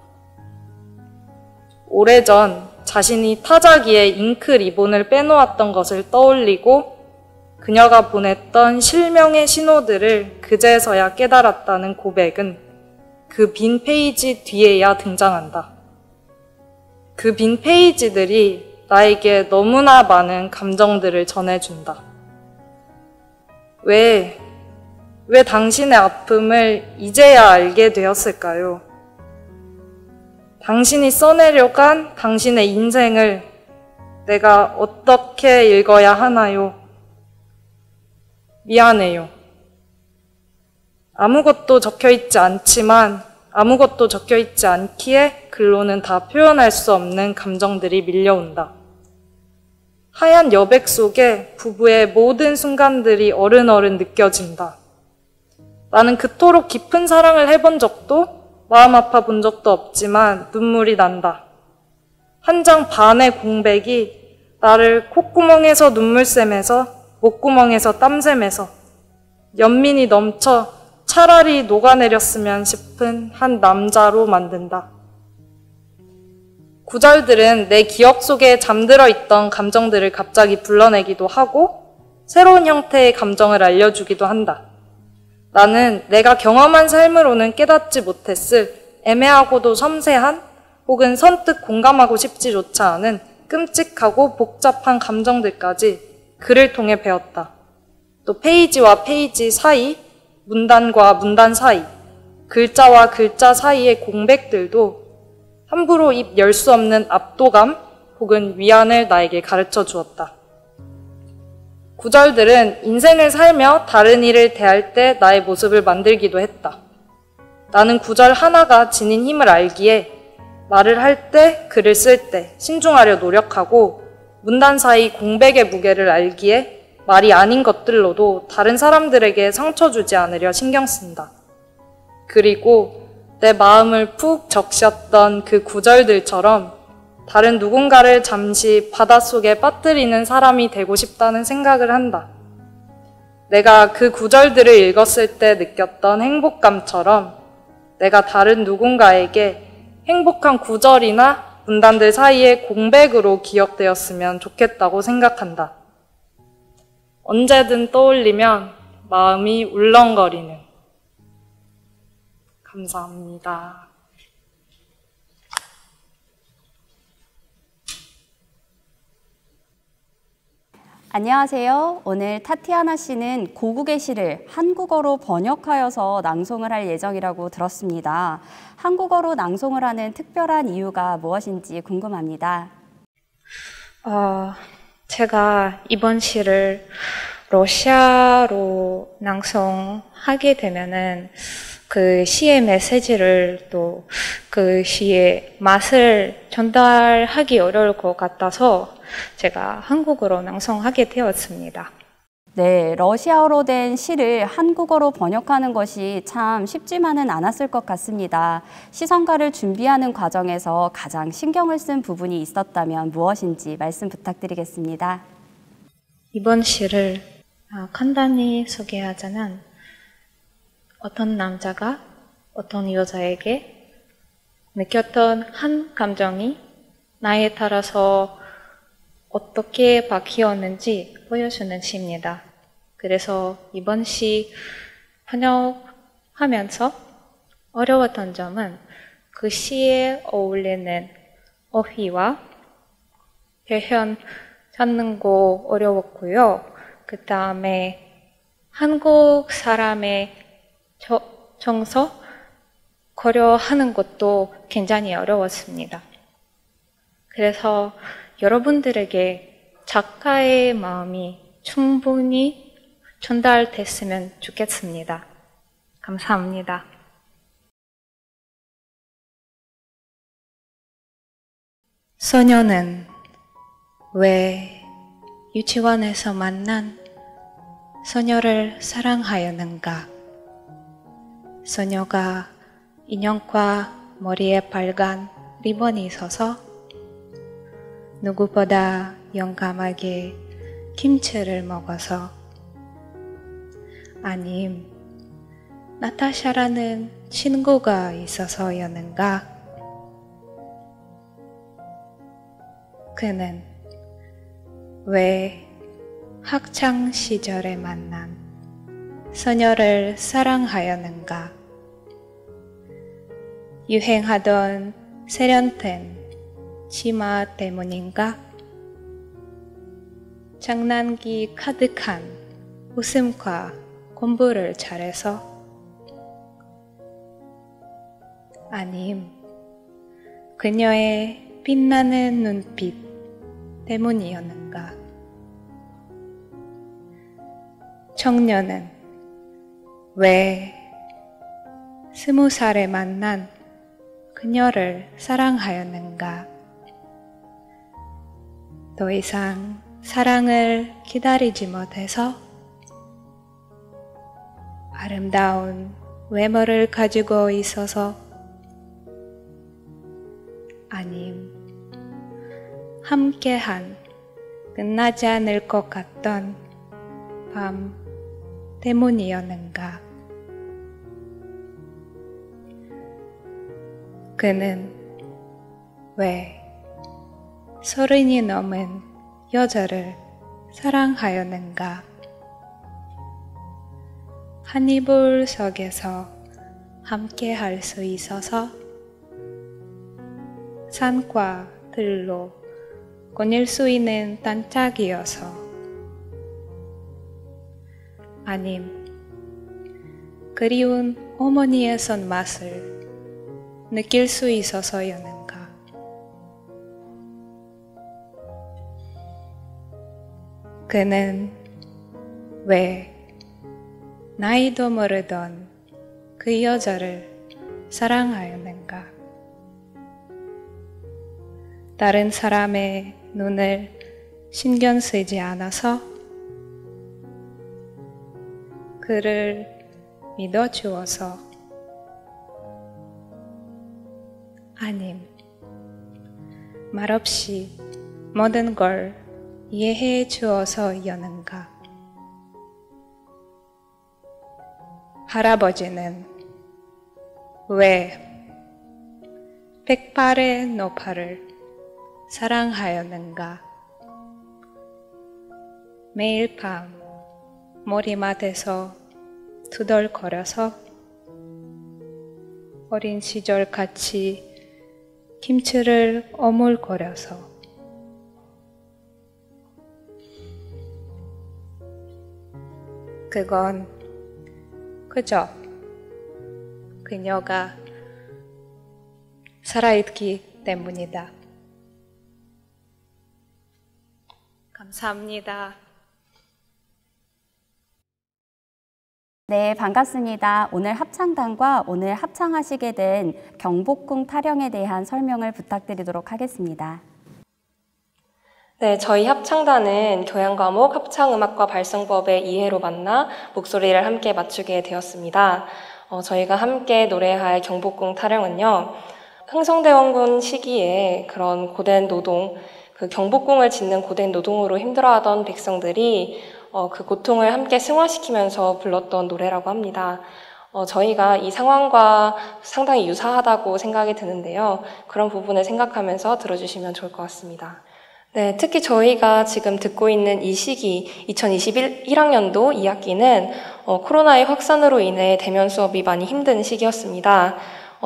오래전 자신이 타자기에 잉크 리본을 빼놓았던 것을 떠올리고 그녀가 보냈던 실명의 신호들을 그제서야 깨달았다는 고백은 그 빈 페이지 뒤에야 등장한다. 그 빈 페이지들이 나에게 너무나 많은 감정들을 전해준다. 왜 당신의 아픔을 이제야 알게 되었을까요? 당신이 써내려간 당신의 인생을 내가 어떻게 읽어야 하나요? 미안해요. 아무것도 적혀있지 않지만 아무것도 적혀있지 않기에 글로는 다 표현할 수 없는 감정들이 밀려온다. 하얀 여백 속에 부부의 모든 순간들이 어른어른 느껴진다. 나는 그토록 깊은 사랑을 해본 적도 마음 아파 본 적도 없지만 눈물이 난다. 1장 반의 공백이 나를 콧구멍에서 눈물샘에서 목구멍에서 땀샘에서 연민이 넘쳐 차라리 녹아내렸으면 싶은 한 남자로 만든다. 구절들은 내 기억 속에 잠들어 있던 감정들을 갑자기 불러내기도 하고 새로운 형태의 감정을 알려주기도 한다. 나는 내가 경험한 삶으로는 깨닫지 못했을 애매하고도 섬세한 혹은 선뜻 공감하고 싶지조차 않은 끔찍하고 복잡한 감정들까지 글을 통해 배웠다. 또 페이지와 페이지 사이, 문단과 문단 사이, 글자와 글자 사이의 공백들도 함부로 입 열 수 없는 압도감 혹은 위안을 나에게 가르쳐 주었다. 구절들은 인생을 살며 다른 이를 대할 때 나의 모습을 만들기도 했다. 나는 구절 하나가 지닌 힘을 알기에 말을 할 때, 글을 쓸 때 신중하려 노력하고 문단 사이 공백의 무게를 알기에 말이 아닌 것들로도 다른 사람들에게 상처 주지 않으려 신경 쓴다. 그리고 내 마음을 푹 적셨던 그 구절들처럼 다른 누군가를 잠시 바닷속에 빠뜨리는 사람이 되고 싶다는 생각을 한다. 내가 그 구절들을 읽었을 때 느꼈던 행복감처럼 내가 다른 누군가에게 행복한 구절이나 문단들 사이의 공백으로 기억되었으면 좋겠다고 생각한다. 언제든 떠올리면 마음이 울렁거리는. 감사합니다. 안녕하세요. 오늘 타티아나 씨는 고국의 시를 한국어로 번역하여서 낭송을 할 예정이라고 들었습니다. 한국어로 낭송을 하는 특별한 이유가 무엇인지 궁금합니다. 제가 이번 시를 러시아로 낭송하게 되면은 그 시의 메시지를 또 그 시의 맛을 전달하기 어려울 것 같아서 제가 한국어로 낭송하게 되었습니다. 네, 러시아어로 된 시를 한국어로 번역하는 것이 참 쉽지만은 않았을 것 같습니다. 시성가를 준비하는 과정에서 가장 신경을 쓴 부분이 있었다면 무엇인지 말씀 부탁드리겠습니다. 이번 시를 간단히 소개하자면 어떤 남자가 어떤 여자에게 느꼈던 한 감정이 나에 따라서 어떻게 바뀌었는지 보여주는 시입니다. 그래서 이번 시 번역하면서 어려웠던 점은 그 시에 어울리는 어휘와 표현 찾는 거 어려웠고요. 그 다음에 한국 사람의 정서 고려하는 것도 굉장히 어려웠습니다. 그래서 여러분들에게 작가의 마음이 충분히 전달됐으면 좋겠습니다. 감사합니다. 소녀는 왜 유치원에서 만난 소녀를 사랑하였는가? 소녀가 인형과 머리에 빨간 리본이 있어서 누구보다 용감하게 김치를 먹어서, 아님 나타샤라는 친구가 있어서였는가? 그는 왜 학창 시절에 만난 소녀를 사랑하였는가? 유행하던 세련된 치마 때문인가? 장난기 가득한 웃음과 공부를 잘해서? 아님 그녀의 빛나는 눈빛 때문이었는가? 청년은 왜 20살에 만난 그녀를 사랑하였는가? 더 이상 사랑을 기다리지 못해서 아름다운 외모를 가지고 있어서? 아님 함께한 끝나지 않을 것 같던 밤 때문이었는가? 그는 왜 30이 넘은 여자를 사랑하였는가? 한 이불 속에서 함께 할 수 있어서? 산과 들로 거닐 수 있는 단짝이어서? 아님 그리운 어머니의 손맛을 느낄 수 있어서였는가? 그는 왜 나이도 모르던 그 여자를 사랑하였는가? 다른 사람의 눈을 신경 쓰지 않아서? 그를 믿어주어서? 아님 말없이 모든 걸 이해해 주어서였는가? 할아버지는 왜 백발의 노파를 사랑하였는가? 매일 밤 머리맡에서 투덜거려서? 어린 시절 같이 김치를 어물거려서? 그건 그저 그녀가 살아있기 때문이다. 감사합니다. 네, 반갑습니다. 오늘 합창단과 오늘 합창하시게 된 경복궁 타령에 대한 설명을 부탁드리도록 하겠습니다. 네, 저희 합창단은 교양과목 합창음악과 발성법의 이해로 만나 목소리를 함께 맞추게 되었습니다. 저희가 함께 노래할 경복궁 타령은요, 흥성대원군 시기에 그런 고된 노동, 그 경복궁을 짓는 고된 노동으로 힘들어하던 백성들이 그 고통을 함께 승화시키면서 불렀던 노래라고 합니다. 저희가 이 상황과 상당히 유사하다고 생각이 드는데요. 그런 부분을 생각하면서 들어주시면 좋을 것 같습니다. 네, 특히 저희가 지금 듣고 있는 이 시기, 2021학년도 2학기는 코로나의 확산으로 인해 대면 수업이 많이 힘든 시기였습니다.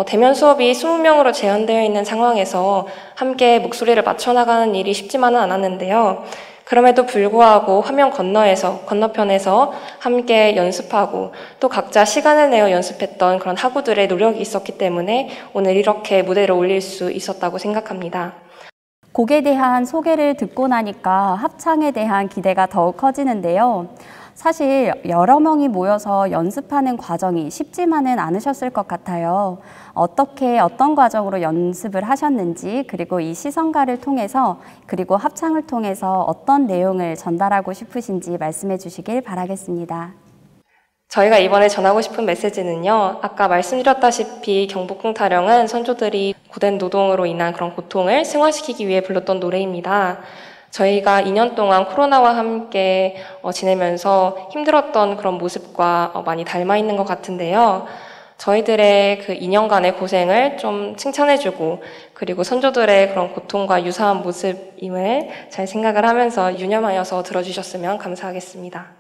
대면 수업이 20명으로 제한되어 있는 상황에서 함께 목소리를 맞춰나가는 일이 쉽지만은 않았는데요. 그럼에도 불구하고 화면 건너편에서 함께 연습하고 또 각자 시간을 내어 연습했던 그런 학우들의 노력이 있었기 때문에 오늘 이렇게 무대를 올릴 수 있었다고 생각합니다. 곡에 대한 소개를 듣고 나니까 합창에 대한 기대가 더욱 커지는데요. 사실 여러 명이 모여서 연습하는 과정이 쉽지만은 않으셨을 것 같아요. 어떤 과정으로 연습을 하셨는지, 그리고 이 시성가를 통해서, 그리고 합창을 통해서 어떤 내용을 전달하고 싶으신지 말씀해 주시길 바라겠습니다. 저희가 이번에 전하고 싶은 메시지는요, 아까 말씀드렸다시피 경복궁 타령은 선조들이 고된 노동으로 인한 그런 고통을 승화시키기 위해 불렀던 노래입니다. 저희가 2년 동안 코로나와 함께 지내면서 힘들었던 그런 모습과 많이 닮아 있는 것 같은데요. 저희들의 그 2년간의 고생을 좀 칭찬해주고, 그리고 선조들의 그런 고통과 유사한 모습임을 잘 생각을 하면서 유념하여서 들어주셨으면 감사하겠습니다.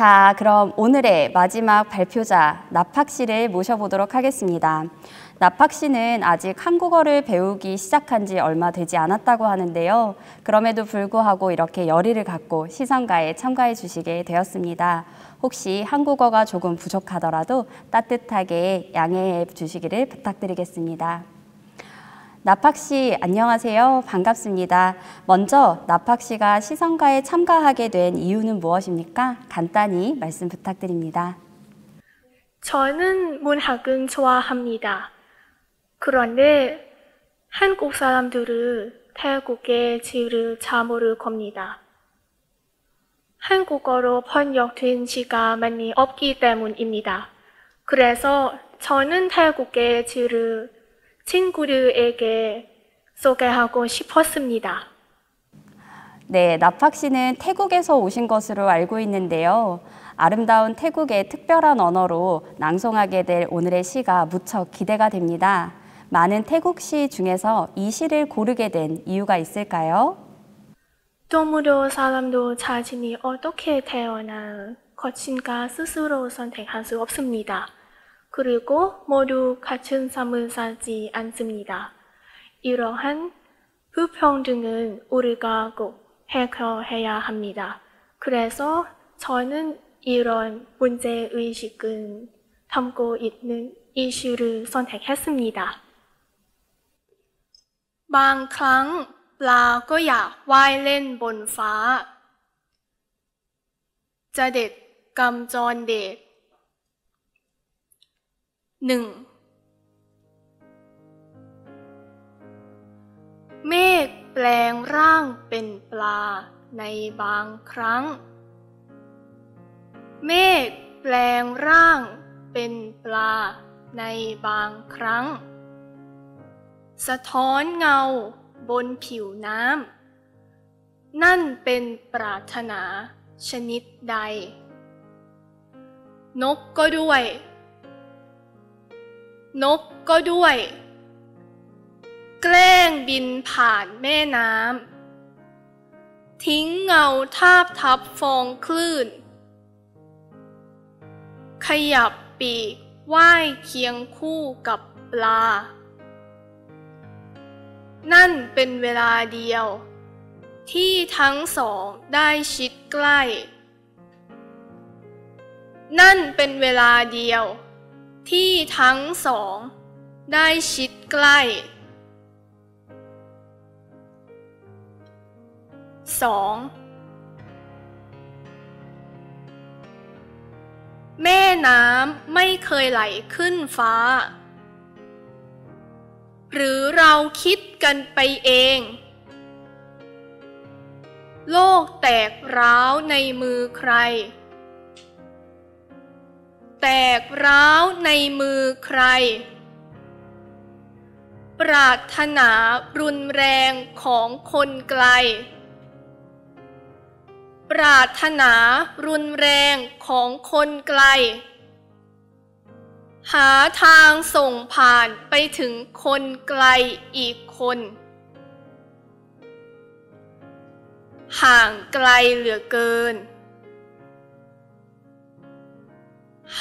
자, 그럼 오늘의 마지막 발표자 나팍 씨를 모셔보도록 하겠습니다. 나팍 씨는 아직 한국어를 배우기 시작한 지 얼마 되지 않았다고 하는데요. 그럼에도 불구하고 이렇게 열의를 갖고 시성가에 참가해 주시게 되었습니다. 혹시 한국어가 조금 부족하더라도 따뜻하게 양해해 주시기를 부탁드리겠습니다. 나팍 씨, 안녕하세요. 반갑습니다. 먼저 나팍 씨가 시성가에 참가하게 된 이유는 무엇입니까? 간단히 말씀 부탁드립니다. 저는 문학을 좋아합니다. 그런데 한국 사람들은 태국의 지를 잘 모를 겁니다. 한국어로 번역된 시가 많이 없기 때문입니다. 그래서 저는 태국의 지를 친구들에게 소개하고 싶었습니다. 네, 나팍 씨는 태국에서 오신 것으로 알고 있는데요. 아름다운 태국의 특별한 언어로 낭송하게 될 오늘의 시가 무척 기대가 됩니다. 많은 태국 시 중에서 이 시를 고르게 된 이유가 있을까요? 동물도 사람도 자신이 어떻게 태어날 것인가 스스로 선택할 수 없습니다. 그리고 모두 같은 삶을 살지 않습니다. 이러한 불평등은 우리가 꼭 해결해야 합니다. 그래서 저는 이런 문제의식을 담고 있는 이슈를 선택했습니다. บางครั้งปลาก็อยากว่ายเล่นบนฟ้าจะเด็ดกำจรเดช 1. เมฆแปลงร่างเป็นปลาในบางครั้งเมฆแปลงร่าง เป็นปลาในบางครั้งสะท้อนเงาบนผิวน้ำนั่นเป็นปรารถนาชนิดใดนกก็ด้วยนกก็ด้วยแกล้งบินผ่านแม่น้ำทิ้งเงาทาบทับฟองคลื่นขยับปีกว่ายเคียงคู่กับปลานั่นเป็นเวลาเดียวที่ทั้งสองได้ชิดใกล้นั่นเป็นเวลาเดียวที่ทั้งสองได้ชิดใกล้2. แม่น้ำไม่เคยไหลขึ้นฟ้าหรือเราคิดกันไปเองโลกแตกร้าวในมือใครแตกร้าวในมือใครปรารถนารุนแรงของคนไกลปรารถนารุนแรงของคนไกลหาทางส่งผ่านไปถึงคนไกลอีกคนห่างไกลเหลือเกิน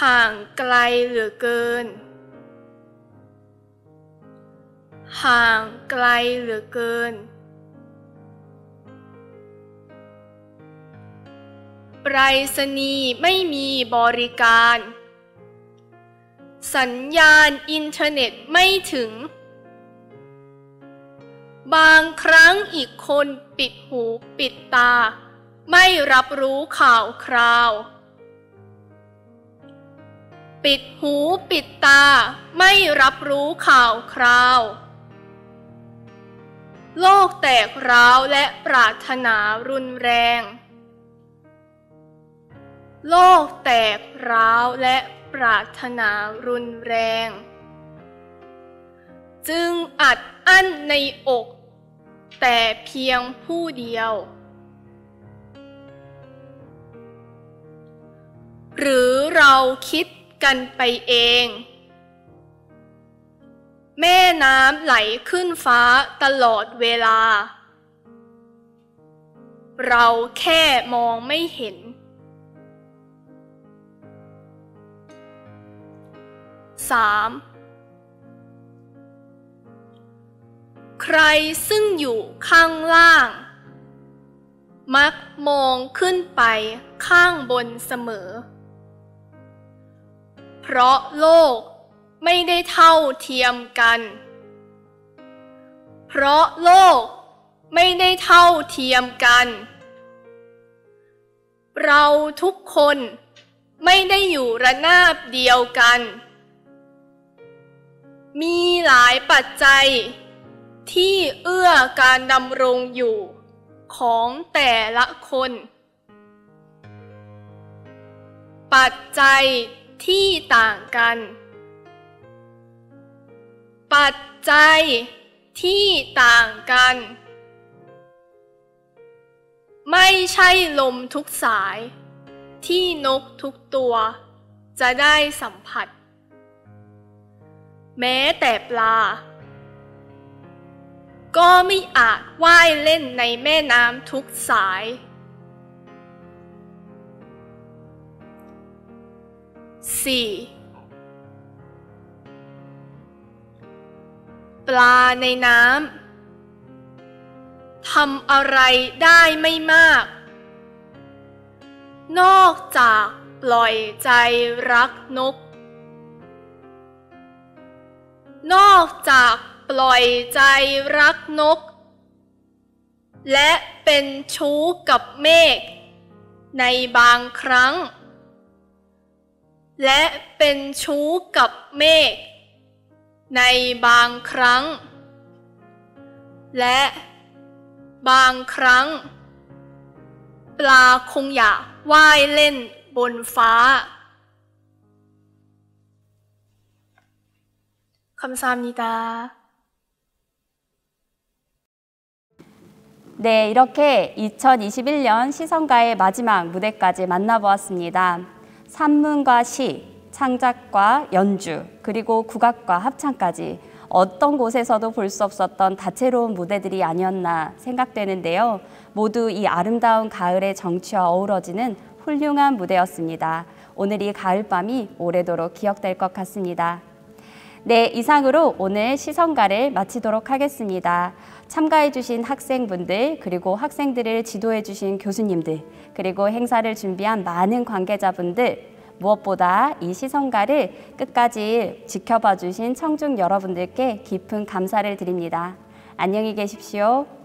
ห่างไกลเหลือเกินห่างไกลเหลือเกินไปรษณีย์ไม่มีบริการสัญญาณอินเทอร์เน็ตไม่ถึงบางครั้งอีกคนปิดหูปิดตาไม่รับรู้ข่าวคราวปิดหูปิดตาไม่รับรู้ข่าวคราวโลกแตกร้าวและปรารถนารุนแรงโลกแตกร้าวและปรารถนารุนแรงจึงอัดอั้นในอกแต่เพียงผู้เดียวหรือเราคิดกันไปเองแม่น้ำไหลขึ้นฟ้าตลอดเวลาเราแค่มองไม่เห็น3. ใครซึ่งอยู่ข้างล่างมักมองขึ้นไปข้างบนเสมอเพราะโลกไม่ได้เท่าเทียมกันเพราะโลกไม่ได้เท่าเทียมกันเราทุกคนไม่ได้อยู่ระนาบเดียวกันมีหลายปัจจัยที่เอื้อการดำรงอยู่ของแต่ละคนปัจจัยที่ต่างกันปัจจัยที่ต่างกันไม่ใช่ลมทุกสายที่นกทุกตัวจะได้สัมผัสแม้แต่ปลาก็ไม่อาจว่ายเล่นในแม่น้ำทุกสาย4. ปลาในน้ำทำอะไรได้ไม่มากนอกจากปล่อยใจรักนกนอกจากปล่อยใจรักนกและเป็นชู้กับเมฆในบางครั้งและเป็นชู้กับเมฆในบางครั้งและบางครั้งปลาคงอยากว่ายเล่นบนฟ้า 감사합니다. 네, 이렇게 2021년 시성가의 마지막 무대까지 만나보았습니다. 산문과 시, 창작과 연주, 그리고 국악과 합창까지 어떤 곳에서도 볼 수 없었던 다채로운 무대들이 아니었나 생각되는데요. 모두 이 아름다운 가을의 정취와 어우러지는 훌륭한 무대였습니다. 오늘 이 가을밤이 오래도록 기억될 것 같습니다. 네, 이상으로 오늘 시성가를 마치도록 하겠습니다. 참가해주신 학생분들, 그리고 학생들을 지도해주신 교수님들, 그리고 행사를 준비한 많은 관계자분들, 무엇보다 이 시성가를 끝까지 지켜봐 주신 청중 여러분들께 깊은 감사를 드립니다. 안녕히 계십시오.